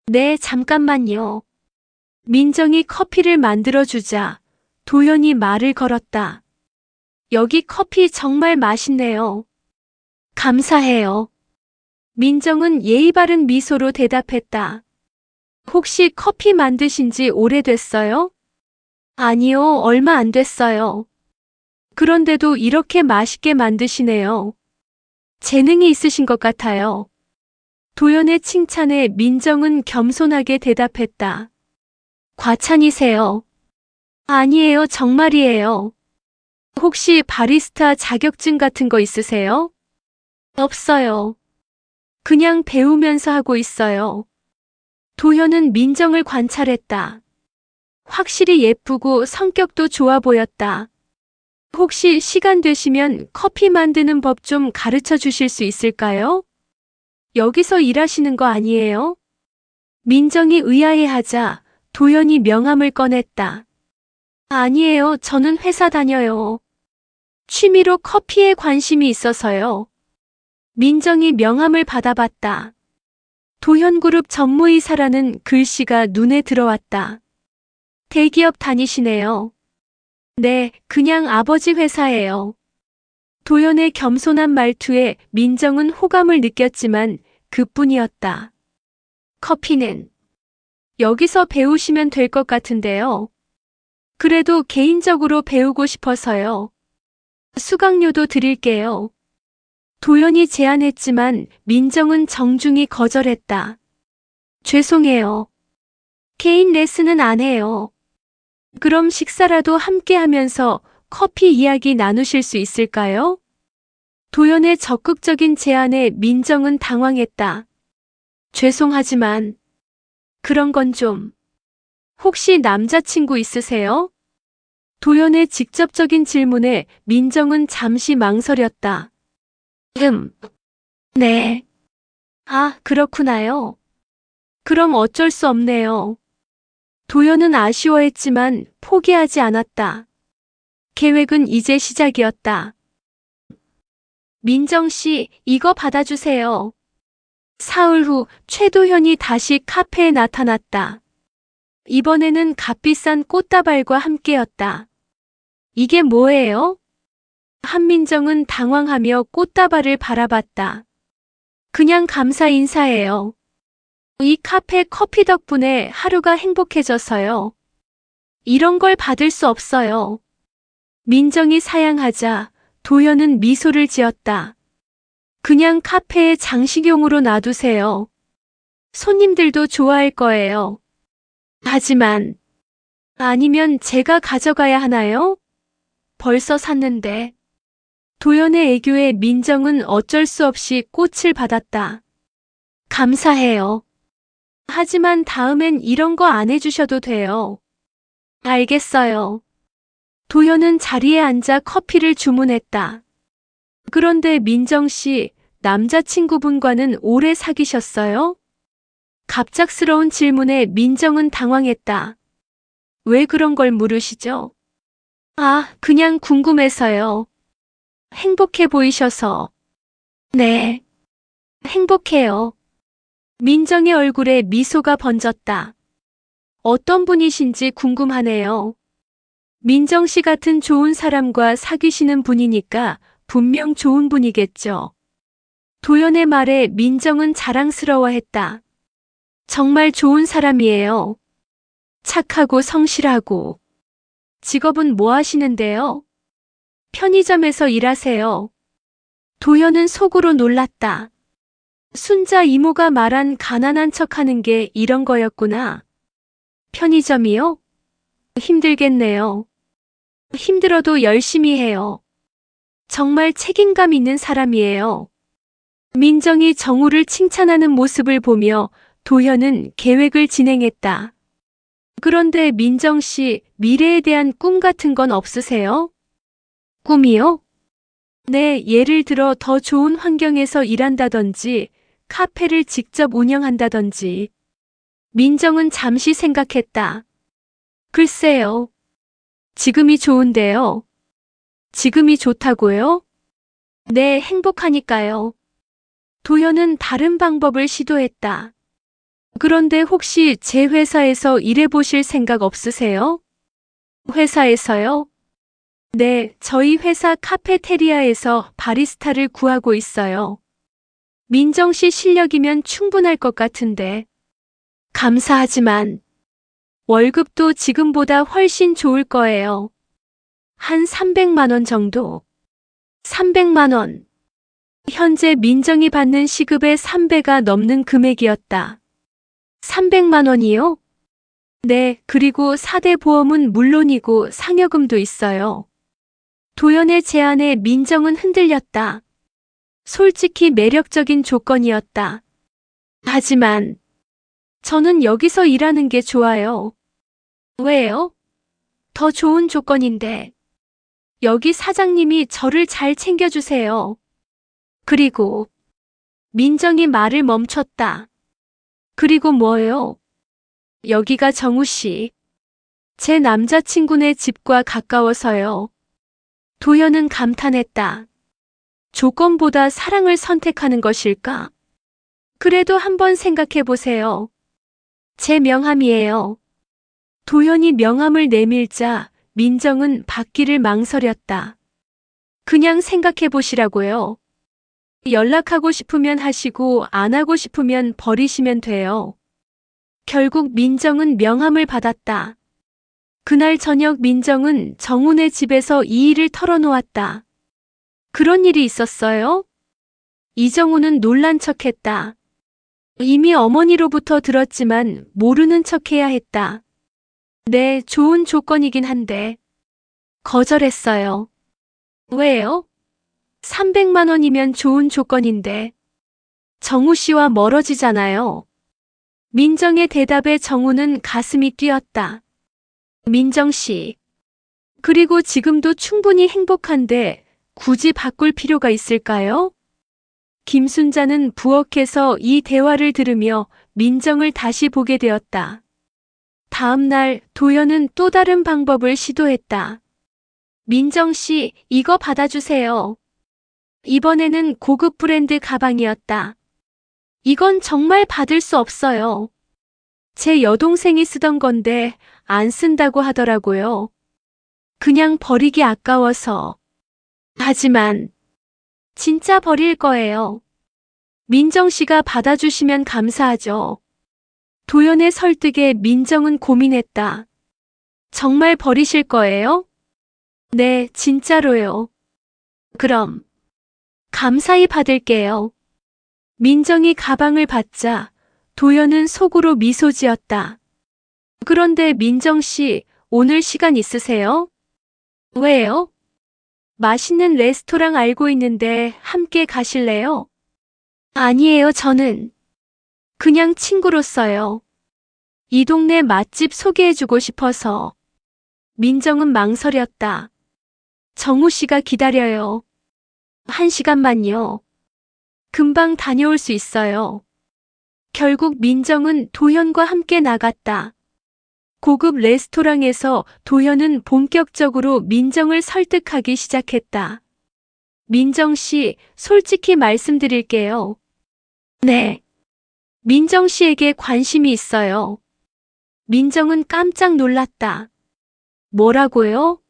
네, 잠깐만요. 민정이 커피를 만들어주자 도연이 말을 걸었다. 여기 커피 정말 맛있네요. 감사해요. 민정은 예의 바른 미소로 대답했다. 혹시 커피 만드신 지 오래됐어요? 아니요, 얼마 안 됐어요. 그런데도 이렇게 맛있게 만드시네요. 재능이 있으신 것 같아요. 도연의 칭찬에 민정은 겸손하게 대답했다. 과찬이세요. 아니에요, 정말이에요. 혹시 바리스타 자격증 같은 거 있으세요? 없어요. 그냥 배우면서 하고 있어요. 도현은 민정을 관찰했다. 확실히 예쁘고 성격도 좋아 보였다. 혹시 시간 되시면 커피 만드는 법 좀 가르쳐 주실 수 있을까요? 여기서 일하시는 거 아니에요? 민정이 의아해하자 도연이 명함을 꺼냈다. 아니에요, 저는 회사 다녀요. 취미로 커피에 관심이 있어서요. 민정이 명함을 받아봤다. 도현그룹 전무이사라는 글씨가 눈에 들어왔다. 대기업 다니시네요. 네, 그냥 아버지 회사예요. 도연의 겸손한 말투에 민정은 호감을 느꼈지만 그뿐이었다. 커피는 여기서 배우시면 될 것 같은데요. 그래도 개인적으로 배우고 싶어서요. 수강료도 드릴게요. 도연이 제안했지만 민정은 정중히 거절했다. 죄송해요. 개인 레슨은 안 해요. 그럼 식사라도 함께 하면서 커피 이야기 나누실 수 있을까요? 도연의 적극적인 제안에 민정은 당황했다. 죄송하지만 그런 건 좀. 혹시 남자친구 있으세요? 도연의 직접적인 질문에 민정은 잠시 망설였다. 네. 아, 그렇구나요. 그럼 어쩔 수 없네요. 도연은 아쉬워했지만 포기하지 않았다. 계획은 이제 시작이었다. 민정 씨, 이거 받아주세요. 사흘 후 최도현이 다시 카페에 나타났다. 이번에는 값비싼 꽃다발과 함께였다. 이게 뭐예요? 한민정은 당황하며 꽃다발을 바라봤다. 그냥 감사 인사예요. 이 카페 커피 덕분에 하루가 행복해져서요. 이런 걸 받을 수 없어요. 민정이 사양하자 도연은 미소를 지었다. 그냥 카페에 장식용으로 놔두세요. 손님들도 좋아할 거예요. 하지만, 아니면 제가 가져가야 하나요? 벌써 샀는데. 도연의 애교에 민정은 어쩔 수 없이 꽃을 받았다. 감사해요. 하지만 다음엔 이런 거 안 해주셔도 돼요. 알겠어요. 도연은 자리에 앉아 커피를 주문했다. 그런데 민정 씨, 남자친구분과는 오래 사귀셨어요? 갑작스러운 질문에 민정은 당황했다. 왜 그런 걸 물으시죠? 아, 그냥 궁금해서요. 행복해 보이셔서. 네, 행복해요. 민정의 얼굴에 미소가 번졌다. 어떤 분이신지 궁금하네요. 민정 씨 같은 좋은 사람과 사귀시는 분이니까 분명 좋은 분이겠죠. 도연의 말에 민정은 자랑스러워했다. 정말 좋은 사람이에요. 착하고 성실하고. 직업은 뭐 하시는데요? 편의점에서 일하세요. 도연은 속으로 놀랐다. 순자 이모가 말한 가난한 척하는 게 이런 거였구나. 편의점이요? 힘들겠네요. 힘들어도 열심히 해요. 정말 책임감 있는 사람이에요. 민정이 정우를 칭찬하는 모습을 보며 도연은 계획을 진행했다. 그런데 민정 씨, 미래에 대한 꿈 같은 건 없으세요? 꿈이요? 네, 예를 들어 더 좋은 환경에서 일한다든지, 카페를 직접 운영한다든지. 민정은 잠시 생각했다. 글쎄요. 지금이 좋은데요. 지금이 좋다고요? 네, 행복하니까요. 도연은 다른 방법을 시도했다. 그런데 혹시 제 회사에서 일해보실 생각 없으세요? 회사에서요? 네, 저희 회사 카페테리아에서 바리스타를 구하고 있어요. 민정 씨 실력이면 충분할 것 같은데. 감사하지만 월급도 지금보다 훨씬 좋을 거예요. 한 300만 원 정도. 300만 원. 현재 민정이 받는 시급의 3배가 넘는 금액이었다. 300만 원이요? 네, 그리고 4대 보험은 물론이고 상여금도 있어요. 도연의 제안에 민정은 흔들렸다. 솔직히 매력적인 조건이었다. 하지만 저는 여기서 일하는 게 좋아요. 왜요? 더 좋은 조건인데. 여기 사장님이 저를 잘 챙겨주세요. 그리고 민정이 말을 멈췄다. 그리고 뭐요? 여기가 정우 씨. 제 남자친구네 집과 가까워서요. 도연은 감탄했다. 조건보다 사랑을 선택하는 것일까? 그래도 한번 생각해 보세요. 제 명함이에요. 도연이 명함을 내밀자 민정은 받기를 망설였다. 그냥 생각해 보시라고요. 연락하고 싶으면 하시고 안 하고 싶으면 버리시면 돼요. 결국 민정은 명함을 받았다. 그날 저녁 민정은 정훈의 집에서 이 일을 털어놓았다. 그런 일이 있었어요? 이정훈은 놀란 척했다. 이미 어머니로부터 들었지만 모르는 척해야 했다. 네, 좋은 조건이긴 한데. 거절했어요. 왜요? 300만 원이면 좋은 조건인데. 정우 씨와 멀어지잖아요. 민정의 대답에 정우는 가슴이 뛰었다. 민정 씨. 그리고 지금도 충분히 행복한데 굳이 바꿀 필요가 있을까요? 김순자는 부엌에서 이 대화를 들으며 민정을 다시 보게 되었다. 다음 날 도연은 또 다른 방법을 시도했다. 민정 씨, 이거 받아주세요. 이번에는 고급 브랜드 가방이었다. 이건 정말 받을 수 없어요. 제 여동생이 쓰던 건데 안 쓴다고 하더라고요. 그냥 버리기 아까워서. 하지만 진짜 버릴 거예요. 민정 씨가 받아주시면 감사하죠. 도연의 설득에 민정은 고민했다. 정말 버리실 거예요? 네, 진짜로요. 그럼 감사히 받을게요. 민정이 가방을 받자 도연은 속으로 미소 지었다. 그런데 민정 씨, 오늘 시간 있으세요? 왜요? 맛있는 레스토랑 알고 있는데 함께 가실래요? 아니에요, 저는 그냥 친구로서요. 이 동네 맛집 소개해주고 싶어서. 민정은 망설였다. 정우 씨가 기다려요. 1시간만요. 금방 다녀올 수 있어요. 결국 민정은 도현과 함께 나갔다. 고급 레스토랑에서 도현은 본격적으로 민정을 설득하기 시작했다. 민정 씨, 솔직히 말씀드릴게요. 네. 민정 씨에게 관심이 있어요. 민정은 깜짝 놀랐다. 뭐라고요?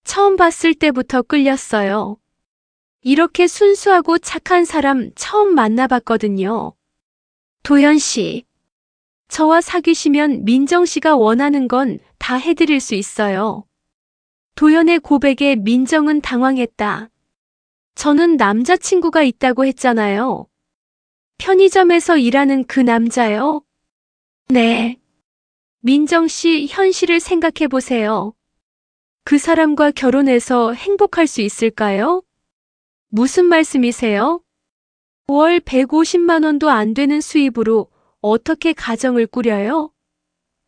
처음 봤을 때부터 끌렸어요. 이렇게 순수하고 착한 사람 처음 만나봤거든요. 도현 씨, 저와 사귀시면 민정 씨가 원하는 건 다 해드릴 수 있어요. 도연의 고백에 민정은 당황했다. 저는 남자친구가 있다고 했잖아요. 편의점에서 일하는 그 남자요? 네. 민정 씨, 현실을 생각해 보세요. 그 사람과 결혼해서 행복할 수 있을까요? 무슨 말씀이세요? 월 150만 원도 안 되는 수입으로 어떻게 가정을 꾸려요?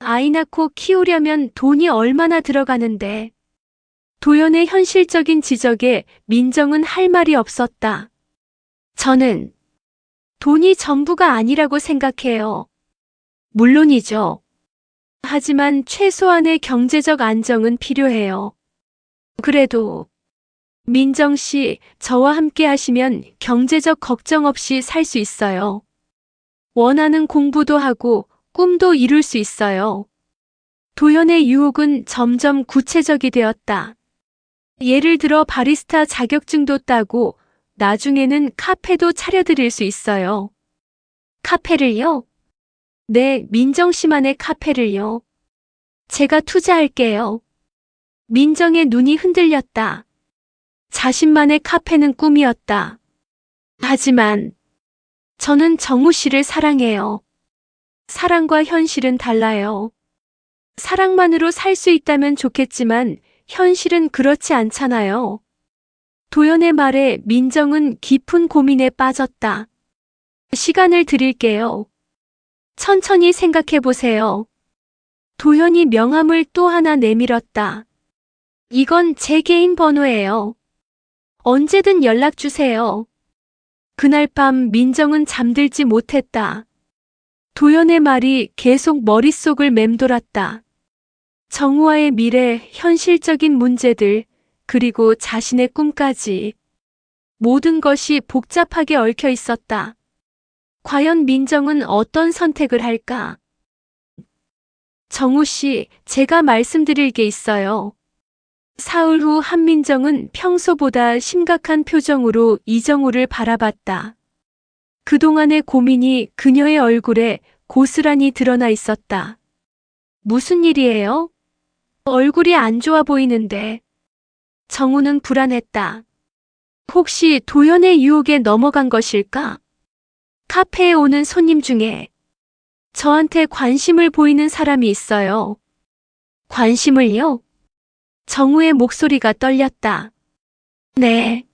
아이 낳고 키우려면 돈이 얼마나 들어가는데. 도연의 현실적인 지적에 민정은 할 말이 없었다. 저는 돈이 전부가 아니라고 생각해요. 물론이죠. 하지만 최소한의 경제적 안정은 필요해요. 그래도 민정 씨, 저와 함께 하시면 경제적 걱정 없이 살 수 있어요. 원하는 공부도 하고 꿈도 이룰 수 있어요. 도연의 유혹은 점점 구체적이 되었다. 예를 들어 바리스타 자격증도 따고 나중에는 카페도 차려드릴 수 있어요. 카페를요? 네, 민정 씨만의 카페를요. 제가 투자할게요. 민정의 눈이 흔들렸다. 자신만의 카페는 꿈이었다. 하지만 저는 정우 씨를 사랑해요. 사랑과 현실은 달라요. 사랑만으로 살 수 있다면 좋겠지만 현실은 그렇지 않잖아요. 도연의 말에 민정은 깊은 고민에 빠졌다. 시간을 드릴게요. 천천히 생각해 보세요. 도연이 명함을 또 하나 내밀었다. 이건 제 개인 번호예요. 언제든 연락 주세요. 그날 밤 민정은 잠들지 못했다. 도연의 말이 계속 머릿속을 맴돌았다. 정우와의 미래, 현실적인 문제들, 그리고 자신의 꿈까지. 모든 것이 복잡하게 얽혀 있었다. 과연 민정은 어떤 선택을 할까? 정우 씨, 제가 말씀드릴 게 있어요. 사흘 후 한민정은 평소보다 심각한 표정으로 이정우를 바라봤다. 그동안의 고민이 그녀의 얼굴에 고스란히 드러나 있었다. 무슨 일이에요? 얼굴이 안 좋아 보이는데. 정우는 불안했다. 혹시 도연의 유혹에 넘어간 것일까? 카페에 오는 손님 중에 저한테 관심을 보이는 사람이 있어요. 관심을요? 정우의 목소리가 떨렸다. 네.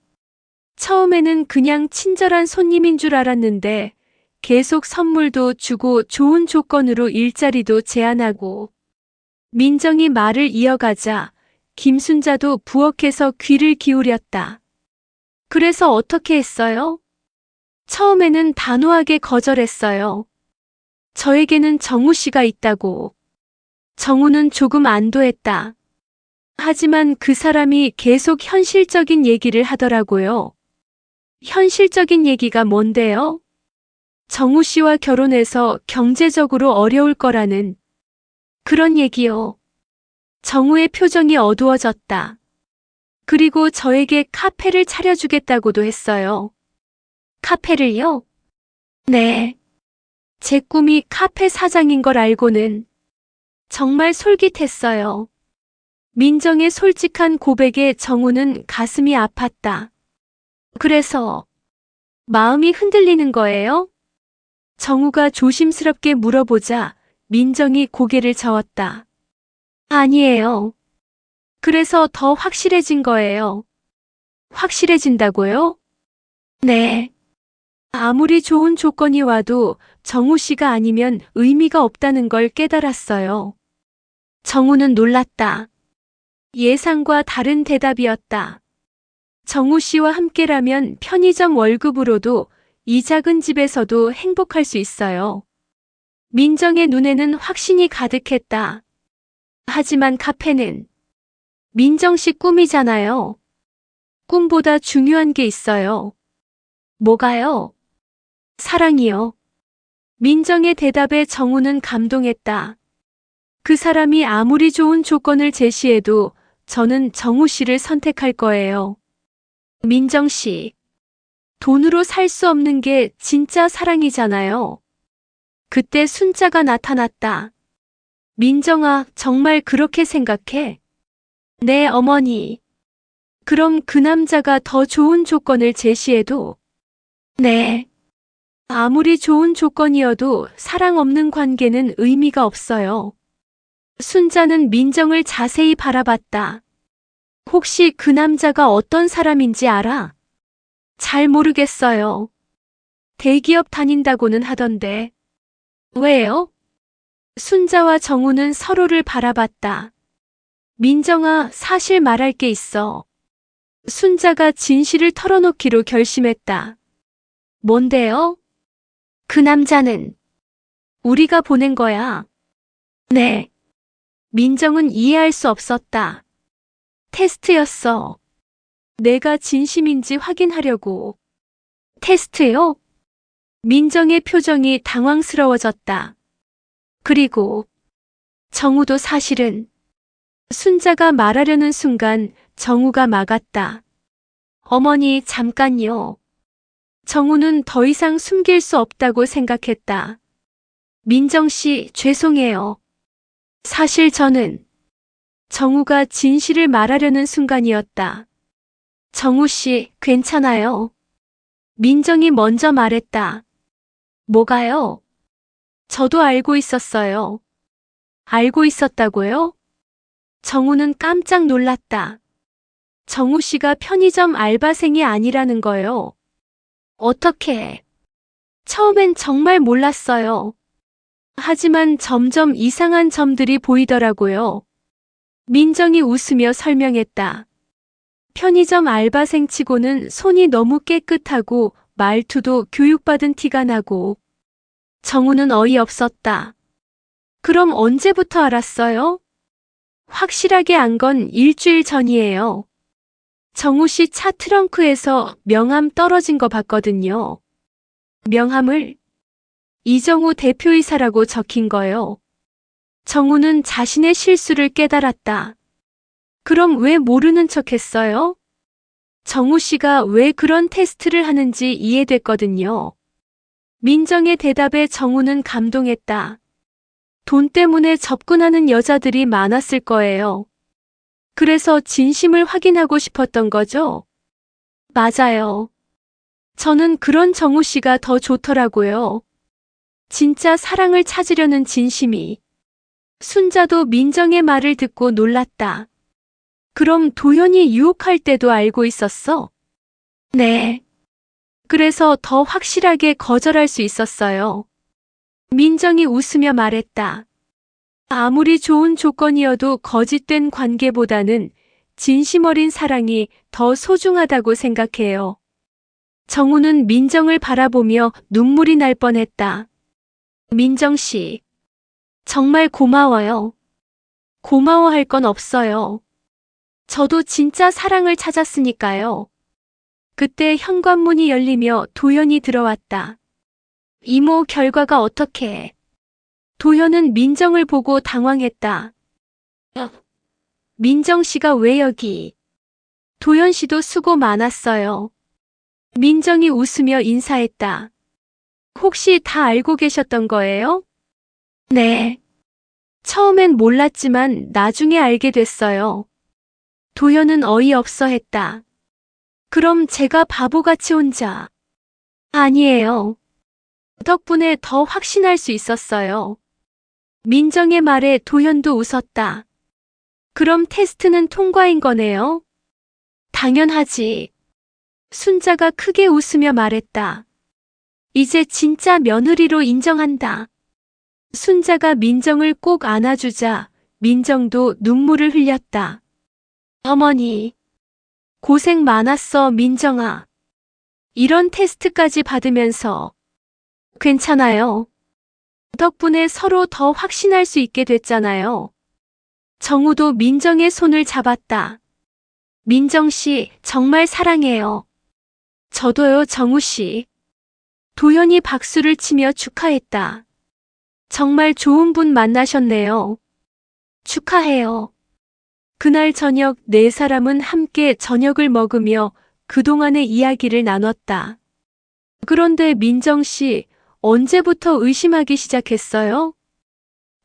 처음에는 그냥 친절한 손님인 줄 알았는데 계속 선물도 주고 좋은 조건으로 일자리도 제안하고. 민정이 말을 이어가자 김순자도 부엌에서 귀를 기울였다. 그래서 어떻게 했어요? 처음에는 단호하게 거절했어요. 저에게는 정우 씨가 있다고. 정우는 조금 안도했다. 하지만 그 사람이 계속 현실적인 얘기를 하더라고요. 현실적인 얘기가 뭔데요? 정우 씨와 결혼해서 경제적으로 어려울 거라는 그런 얘기요. 정우의 표정이 어두워졌다. 그리고 저에게 카페를 차려주겠다고도 했어요. 카페를요? 네. 제 꿈이 카페 사장인 걸 알고는 정말 솔깃했어요. 민정의 솔직한 고백에 정우는 가슴이 아팠다. 그래서 마음이 흔들리는 거예요? 정우가 조심스럽게 물어보자 민정이 고개를 저었다. 아니에요. 그래서 더 확실해진 거예요. 확실해진다고요? 네. 아무리 좋은 조건이 와도 정우 씨가 아니면 의미가 없다는 걸 깨달았어요. 정우는 놀랐다. 예상과 다른 대답이었다. 정우 씨와 함께라면 편의점 월급으로도 이 작은 집에서도 행복할 수 있어요. 민정의 눈에는 확신이 가득했다. 하지만 카페는 민정 씨 꿈이잖아요. 꿈보다 중요한 게 있어요. 뭐가요? 사랑이요. 민정의 대답에 정우는 감동했다. 그 사람이 아무리 좋은 조건을 제시해도 저는 정우 씨를 선택할 거예요. 민정 씨, 돈으로 살 수 없는 게 진짜 사랑이잖아요. 그때 순자가 나타났다. 민정아, 정말 그렇게 생각해? 네, 어머니. 그럼 그 남자가 더 좋은 조건을 제시해도? 네. 아무리 좋은 조건이어도 사랑 없는 관계는 의미가 없어요. 순자는 민정을 자세히 바라봤다. 혹시 그 남자가 어떤 사람인지 알아? 잘 모르겠어요. 대기업 다닌다고는 하던데. 왜요? 순자와 정우는 서로를 바라봤다. 민정아, 사실 말할 게 있어. 순자가 진실을 털어놓기로 결심했다. 뭔데요? 그 남자는 우리가 보낸 거야. 네. 민정은 이해할 수 없었다. 테스트였어. 내가 진심인지 확인하려고. 테스트요? 민정의 표정이 당황스러워졌다. 그리고 정우도 사실은 순자가 말하려는 순간 정우가 막았다. 어머니, 잠깐요. 정우는 더 이상 숨길 수 없다고 생각했다. 민정 씨, 죄송해요. 사실 저는 정우가 진실을 말하려는 순간이었다. 정우 씨, 괜찮아요. 민정이 먼저 말했다. 뭐가요? 저도 알고 있었어요. 알고 있었다고요? 정우는 깜짝 놀랐다. 정우 씨가 편의점 알바생이 아니라는 거요. 어떻게? 처음엔 정말 몰랐어요. 하지만 점점 이상한 점들이 보이더라고요. 민정이 웃으며 설명했다. 편의점 알바생 치고는 손이 너무 깨끗하고 말투도 교육받은 티가 나고. 정우는 어이없었다. 그럼 언제부터 알았어요? 확실하게 안 건 일주일 전이에요. 정우 씨 차 트렁크에서 명함 떨어진 거 봤거든요. 명함을 이정우 대표이사라고 적힌 거요. 정우는 자신의 실수를 깨달았다. 그럼 왜 모르는 척 했어요? 정우 씨가 왜 그런 테스트를 하는지 이해됐거든요. 민정의 대답에 정우는 감동했다. 돈 때문에 접근하는 여자들이 많았을 거예요. 그래서 진심을 확인하고 싶었던 거죠? 맞아요. 저는 그런 정우 씨가 더 좋더라고요. 진짜 사랑을 찾으려는 진심이. 순자도 민정의 말을 듣고 놀랐다. 그럼 도현이 유혹할 때도 알고 있었어? 네. 그래서 더 확실하게 거절할 수 있었어요. 민정이 웃으며 말했다. 아무리 좋은 조건이어도 거짓된 관계보다는 진심 어린 사랑이 더 소중하다고 생각해요. 정우는 민정을 바라보며 눈물이 날 뻔했다. 민정 씨, 정말 고마워요. 고마워할 건 없어요. 저도 진짜 사랑을 찾았으니까요. 그때 현관문이 열리며 도현이 들어왔다. 이모, 결과가 어떻게? 도현은 민정을 보고 당황했다. 민정 씨가 왜 여기? 도연 씨도 수고 많았어요. 민정이 웃으며 인사했다. 혹시 다 알고 계셨던 거예요? 네. 처음엔 몰랐지만 나중에 알게 됐어요. 도연은 어이없어 했다. 그럼 제가 바보같이 혼자. 아니에요. 덕분에 더 확신할 수 있었어요. 민정의 말에 도연도 웃었다. 그럼 테스트는 통과인 거네요? 당연하지. 순자가 크게 웃으며 말했다. 이제 진짜 며느리로 인정한다. 순자가 민정을 꼭 안아주자 민정도 눈물을 흘렸다. 어머니, 고생 많았어, 민정아. 이런 테스트까지 받으면서. 괜찮아요. 덕분에 서로 더 확신할 수 있게 됐잖아요. 정우도 민정의 손을 잡았다. 민정 씨, 정말 사랑해요. 저도요, 정우 씨. 도연이 박수를 치며 축하했다. 정말 좋은 분 만나셨네요. 축하해요. 그날 저녁 네 사람은 함께 저녁을 먹으며 그동안의 이야기를 나눴다. 그런데 민정 씨, 언제부터 의심하기 시작했어요?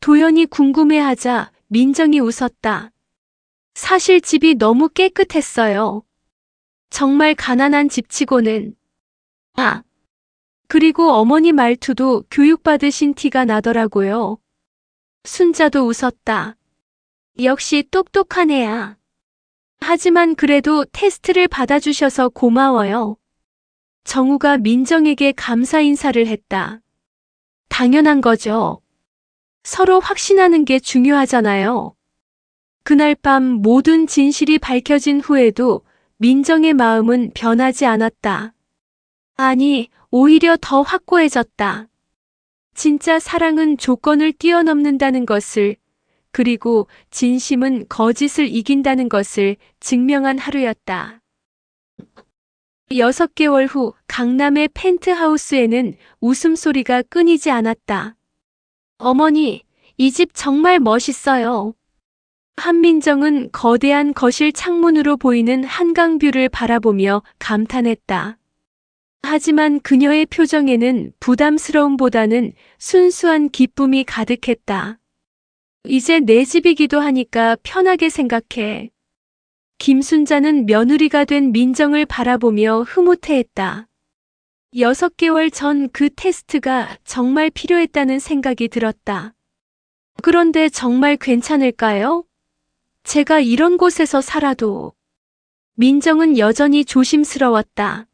도연이 궁금해하자 민정이 웃었다. 사실 집이 너무 깨끗했어요. 정말 가난한 집치고는. 아, 그리고 어머니 말투도 교육받으신 티가 나더라고요. 순자도 웃었다. 역시 똑똑한 애야. 하지만 그래도 테스트를 받아주셔서 고마워요. 정우가 민정에게 감사 인사를 했다. 당연한 거죠. 서로 확신하는 게 중요하잖아요. 그날 밤 모든 진실이 밝혀진 후에도 민정의 마음은 변하지 않았다. 아니, 오히려 더 확고해졌다. 진짜 사랑은 조건을 뛰어넘는다는 것을, 그리고 진심은 거짓을 이긴다는 것을 증명한 하루였다. 6개월 후 강남의 펜트하우스에는 웃음소리가 끊이지 않았다. 어머니, 이 집 정말 멋있어요. 한민정은 거대한 거실 창문으로 보이는 한강뷰를 바라보며 감탄했다. 하지만 그녀의 표정에는 부담스러움보다는 순수한 기쁨이 가득했다. 이제 내 집이기도 하니까 편하게 생각해. 김순자는 며느리가 된 민정을 바라보며 흐뭇해했다. 6개월 전 그 테스트가 정말 필요했다는 생각이 들었다. 그런데 정말 괜찮을까요? 제가 이런 곳에서 살아도. 민정은 여전히 조심스러웠다.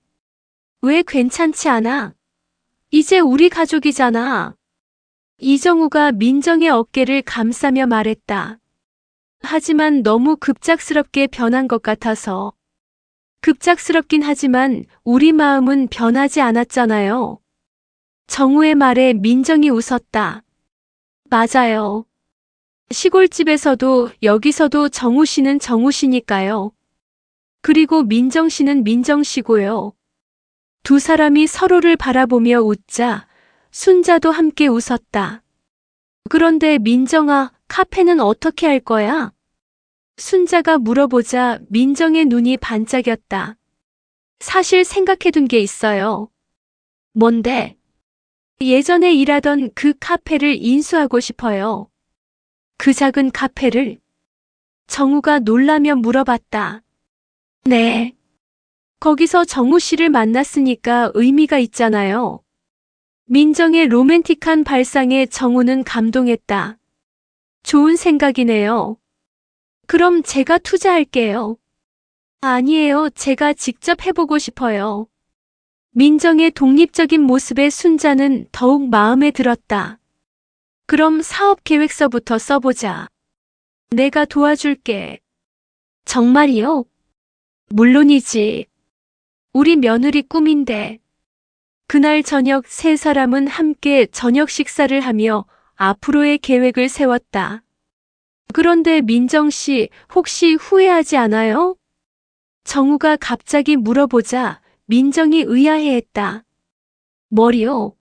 왜 괜찮지 않아? 이제 우리 가족이잖아. 이정우가 민정의 어깨를 감싸며 말했다. 하지만 너무 급작스럽게 변한 것 같아서. 급작스럽긴 하지만 우리 마음은 변하지 않았잖아요. 정우의 말에 민정이 웃었다. 맞아요. 시골집에서도 여기서도 정우 씨는 정우 씨니까요. 그리고 민정 씨는 민정 씨고요. 두 사람이 서로를 바라보며 웃자 순자도 함께 웃었다. 그런데 민정아, 카페는 어떻게 할 거야? 순자가 물어보자 민정의 눈이 반짝였다. 사실 생각해둔 게 있어요. 뭔데? 예전에 일하던 그 카페를 인수하고 싶어요. 그 작은 카페를? 정우가 놀라며 물어봤다. 네. 거기서 정우 씨를 만났으니까 의미가 있잖아요. 민정의 로맨틱한 발상에 정우는 감동했다. 좋은 생각이네요. 그럼 제가 투자할게요. 아니에요. 제가 직접 해보고 싶어요. 민정의 독립적인 모습에 순자는 더욱 마음에 들었다. 그럼 사업 계획서부터 써보자. 내가 도와줄게. 정말이요? 물론이지. 우리 며느리 꿈인데. 그날 저녁 세 사람은 함께 저녁 식사를 하며 앞으로의 계획을 세웠다. 그런데 민정 씨, 혹시 후회하지 않아요? 정우가 갑자기 물어보자 민정이 의아해했다. 뭐리요?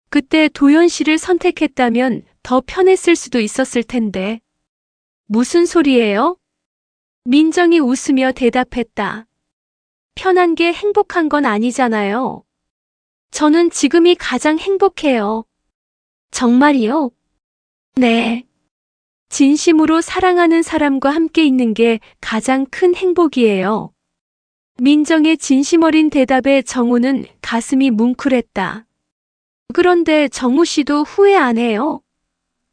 그때 도연 씨를 선택했다면 더 편했을 수도 있었을 텐데. 무슨 소리예요? 민정이 웃으며 대답했다. 편한 게 행복한 건 아니잖아요. 저는 지금이 가장 행복해요. 정말이요? 네. 진심으로 사랑하는 사람과 함께 있는 게 가장 큰 행복이에요. 민정의 진심 어린 대답에 정우는 가슴이 뭉클했다. 그런데 정우 씨도 후회 안 해요?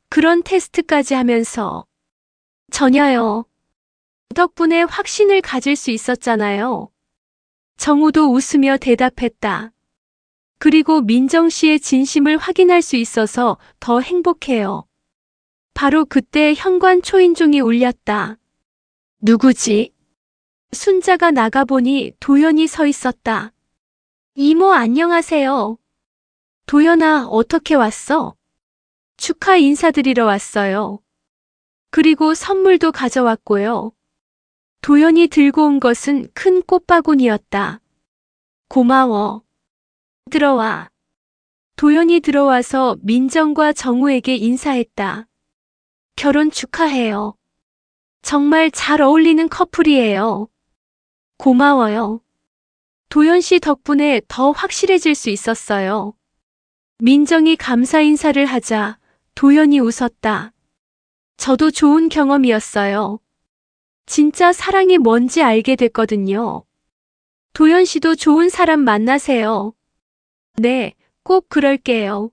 그런 테스트까지 하면서. 전혀요. 덕분에 확신을 가질 수 있었잖아요. 정우도 웃으며 대답했다. 그리고 민정 씨의 진심을 확인할 수 있어서 더 행복해요. 바로 그때 현관 초인종이 울렸다. 누구지? 순자가 나가보니 도연이 서 있었다. 이모 안녕하세요. 도연아, 어떻게 왔어? 축하 인사드리러 왔어요. 그리고 선물도 가져왔고요. 도연이 들고 온 것은 큰 꽃바구니였다. 고마워. 들어와. 도연이 들어와서 민정과 정우에게 인사했다. 결혼 축하해요. 정말 잘 어울리는 커플이에요. 고마워요. 도연 씨 덕분에 더 확실해질 수 있었어요. 민정이 감사 인사를 하자 도연이 웃었다. 저도 좋은 경험이었어요. 진짜 사랑이 뭔지 알게 됐거든요. 도연 씨도 좋은 사람 만나세요. 네, 꼭 그럴게요.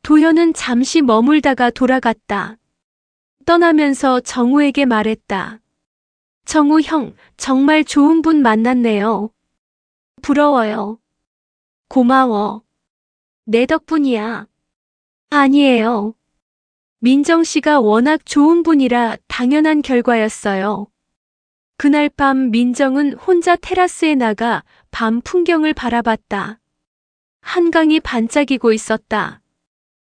도연은 잠시 머물다가 돌아갔다. 떠나면서 정우에게 말했다. 정우 형, 정말 좋은 분 만났네요. 부러워요. 고마워. 내 덕분이야. 아니에요. 민정 씨가 워낙 좋은 분이라 당연한 결과였어요. 그날 밤 민정은 혼자 테라스에 나가 밤 풍경을 바라봤다. 한강이 반짝이고 있었다.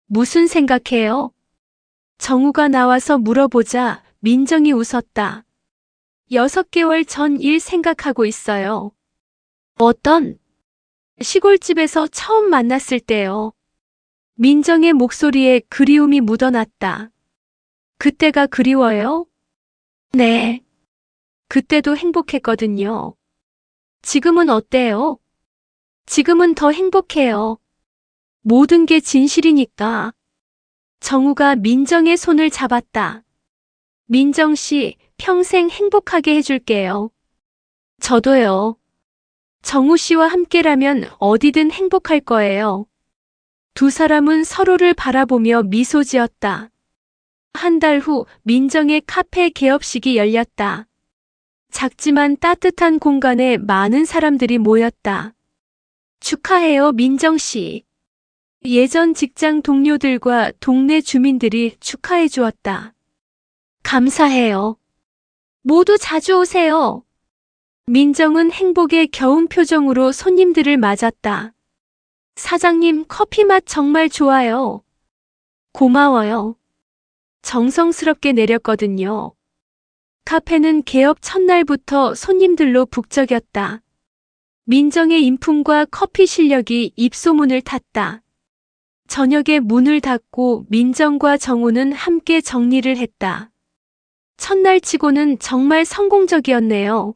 무슨 생각해요? 정우가 나와서 물어보자 민정이 웃었다. 6개월 전 일 생각하고 있어요. 어떤? 시골집에서 처음 만났을 때요. 민정의 목소리에 그리움이 묻어났다. 그때가 그리워요? 네. 그때도 행복했거든요. 지금은 어때요? 지금은 더 행복해요. 모든 게 진실이니까. 정우가 민정의 손을 잡았다. 민정 씨, 평생 행복하게 해줄게요. 저도요. 정우 씨와 함께라면 어디든 행복할 거예요. 두 사람은 서로를 바라보며 미소 지었다. 한 달 후 민정의 카페 개업식이 열렸다. 작지만 따뜻한 공간에 많은 사람들이 모였다. 축하해요, 민정 씨. 예전 직장 동료들과 동네 주민들이 축하해 주었다. 감사해요. 모두 자주 오세요. 민정은 행복에 겨운 표정으로 손님들을 맞았다. 사장님, 커피 맛 정말 좋아요. 고마워요. 정성스럽게 내렸거든요. 카페는 개업 첫날부터 손님들로 북적였다. 민정의 인품과 커피 실력이 입소문을 탔다. 저녁에 문을 닫고 민정과 정우는 함께 정리를 했다. 첫날 치고는 정말 성공적이었네요.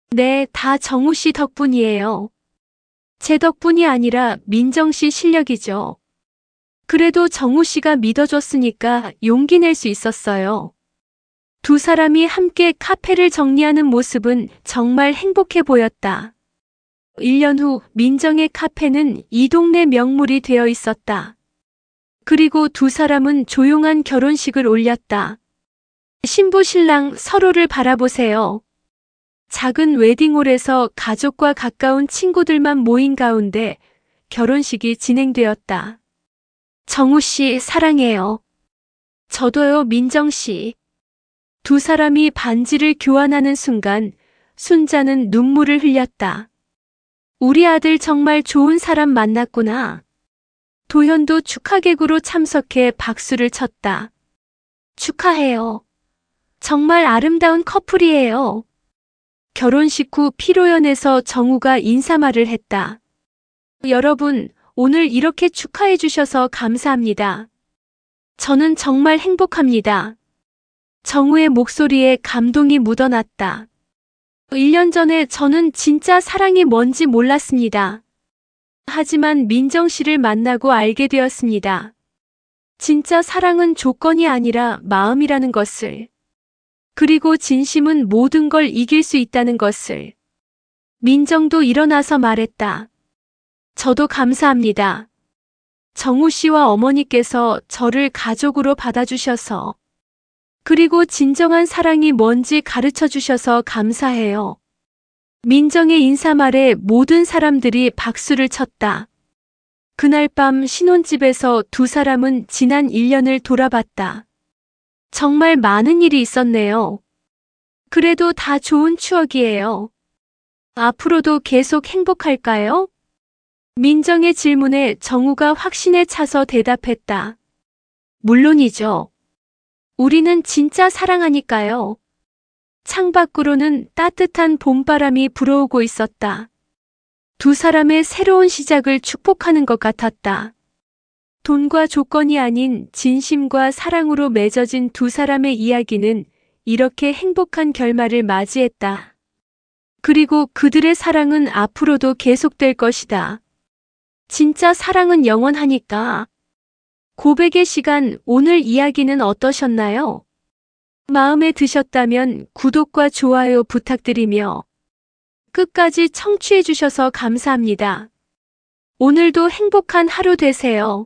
네, 다 정우 씨 덕분이에요. 제 덕분이 아니라 민정 씨 실력이죠. 그래도 정우 씨가 믿어줬으니까 용기 낼 수 있었어요. 두 사람이 함께 카페를 정리하는 모습은 정말 행복해 보였다. 1년 후 민정의 카페는 이 동네 명물이 되어 있었다. 그리고 두 사람은 조용한 결혼식을 올렸다. 신부 신랑 서로를 바라보세요. 작은 웨딩홀에서 가족과 가까운 친구들만 모인 가운데 결혼식이 진행되었다. 정우 씨 사랑해요. 저도요, 민정 씨. 두 사람이 반지를 교환하는 순간 순자는 눈물을 흘렸다. 우리 아들 정말 좋은 사람 만났구나. 도현도 축하객으로 참석해 박수를 쳤다. 축하해요. 정말 아름다운 커플이에요. 결혼식 후 피로연에서 정우가 인사말을 했다. 여러분, 오늘 이렇게 축하해 주셔서 감사합니다. 저는 정말 행복합니다. 정우의 목소리에 감동이 묻어났다. 1년 전에 저는 진짜 사랑이 뭔지 몰랐습니다. 하지만 민정 씨를 만나고 알게 되었습니다. 진짜 사랑은 조건이 아니라 마음이라는 것을. 그리고 진심은 모든 걸 이길 수 있다는 것을. 민정도 일어나서 말했다. 저도 감사합니다. 정우 씨와 어머니께서 저를 가족으로 받아주셔서. 그리고 진정한 사랑이 뭔지 가르쳐 주셔서 감사해요. 민정의 인사말에 모든 사람들이 박수를 쳤다. 그날 밤 신혼집에서 두 사람은 지난 1년을 돌아봤다. 정말 많은 일이 있었네요. 그래도 다 좋은 추억이에요. 앞으로도 계속 행복할까요? 민정의 질문에 정우가 확신에 차서 대답했다. 물론이죠. 우리는 진짜 사랑하니까요. 창밖으로는 따뜻한 봄바람이 불어오고 있었다. 두 사람의 새로운 시작을 축복하는 것 같았다. 돈과 조건이 아닌 진심과 사랑으로 맺어진 두 사람의 이야기는 이렇게 행복한 결말을 맞이했다. 그리고 그들의 사랑은 앞으로도 계속될 것이다. 진짜 사랑은 영원하니까. 고백의 시간, 오늘 이야기는 어떠셨나요? 마음에 드셨다면 구독과 좋아요 부탁드리며 끝까지 청취해 주셔서 감사합니다. 오늘도 행복한 하루 되세요.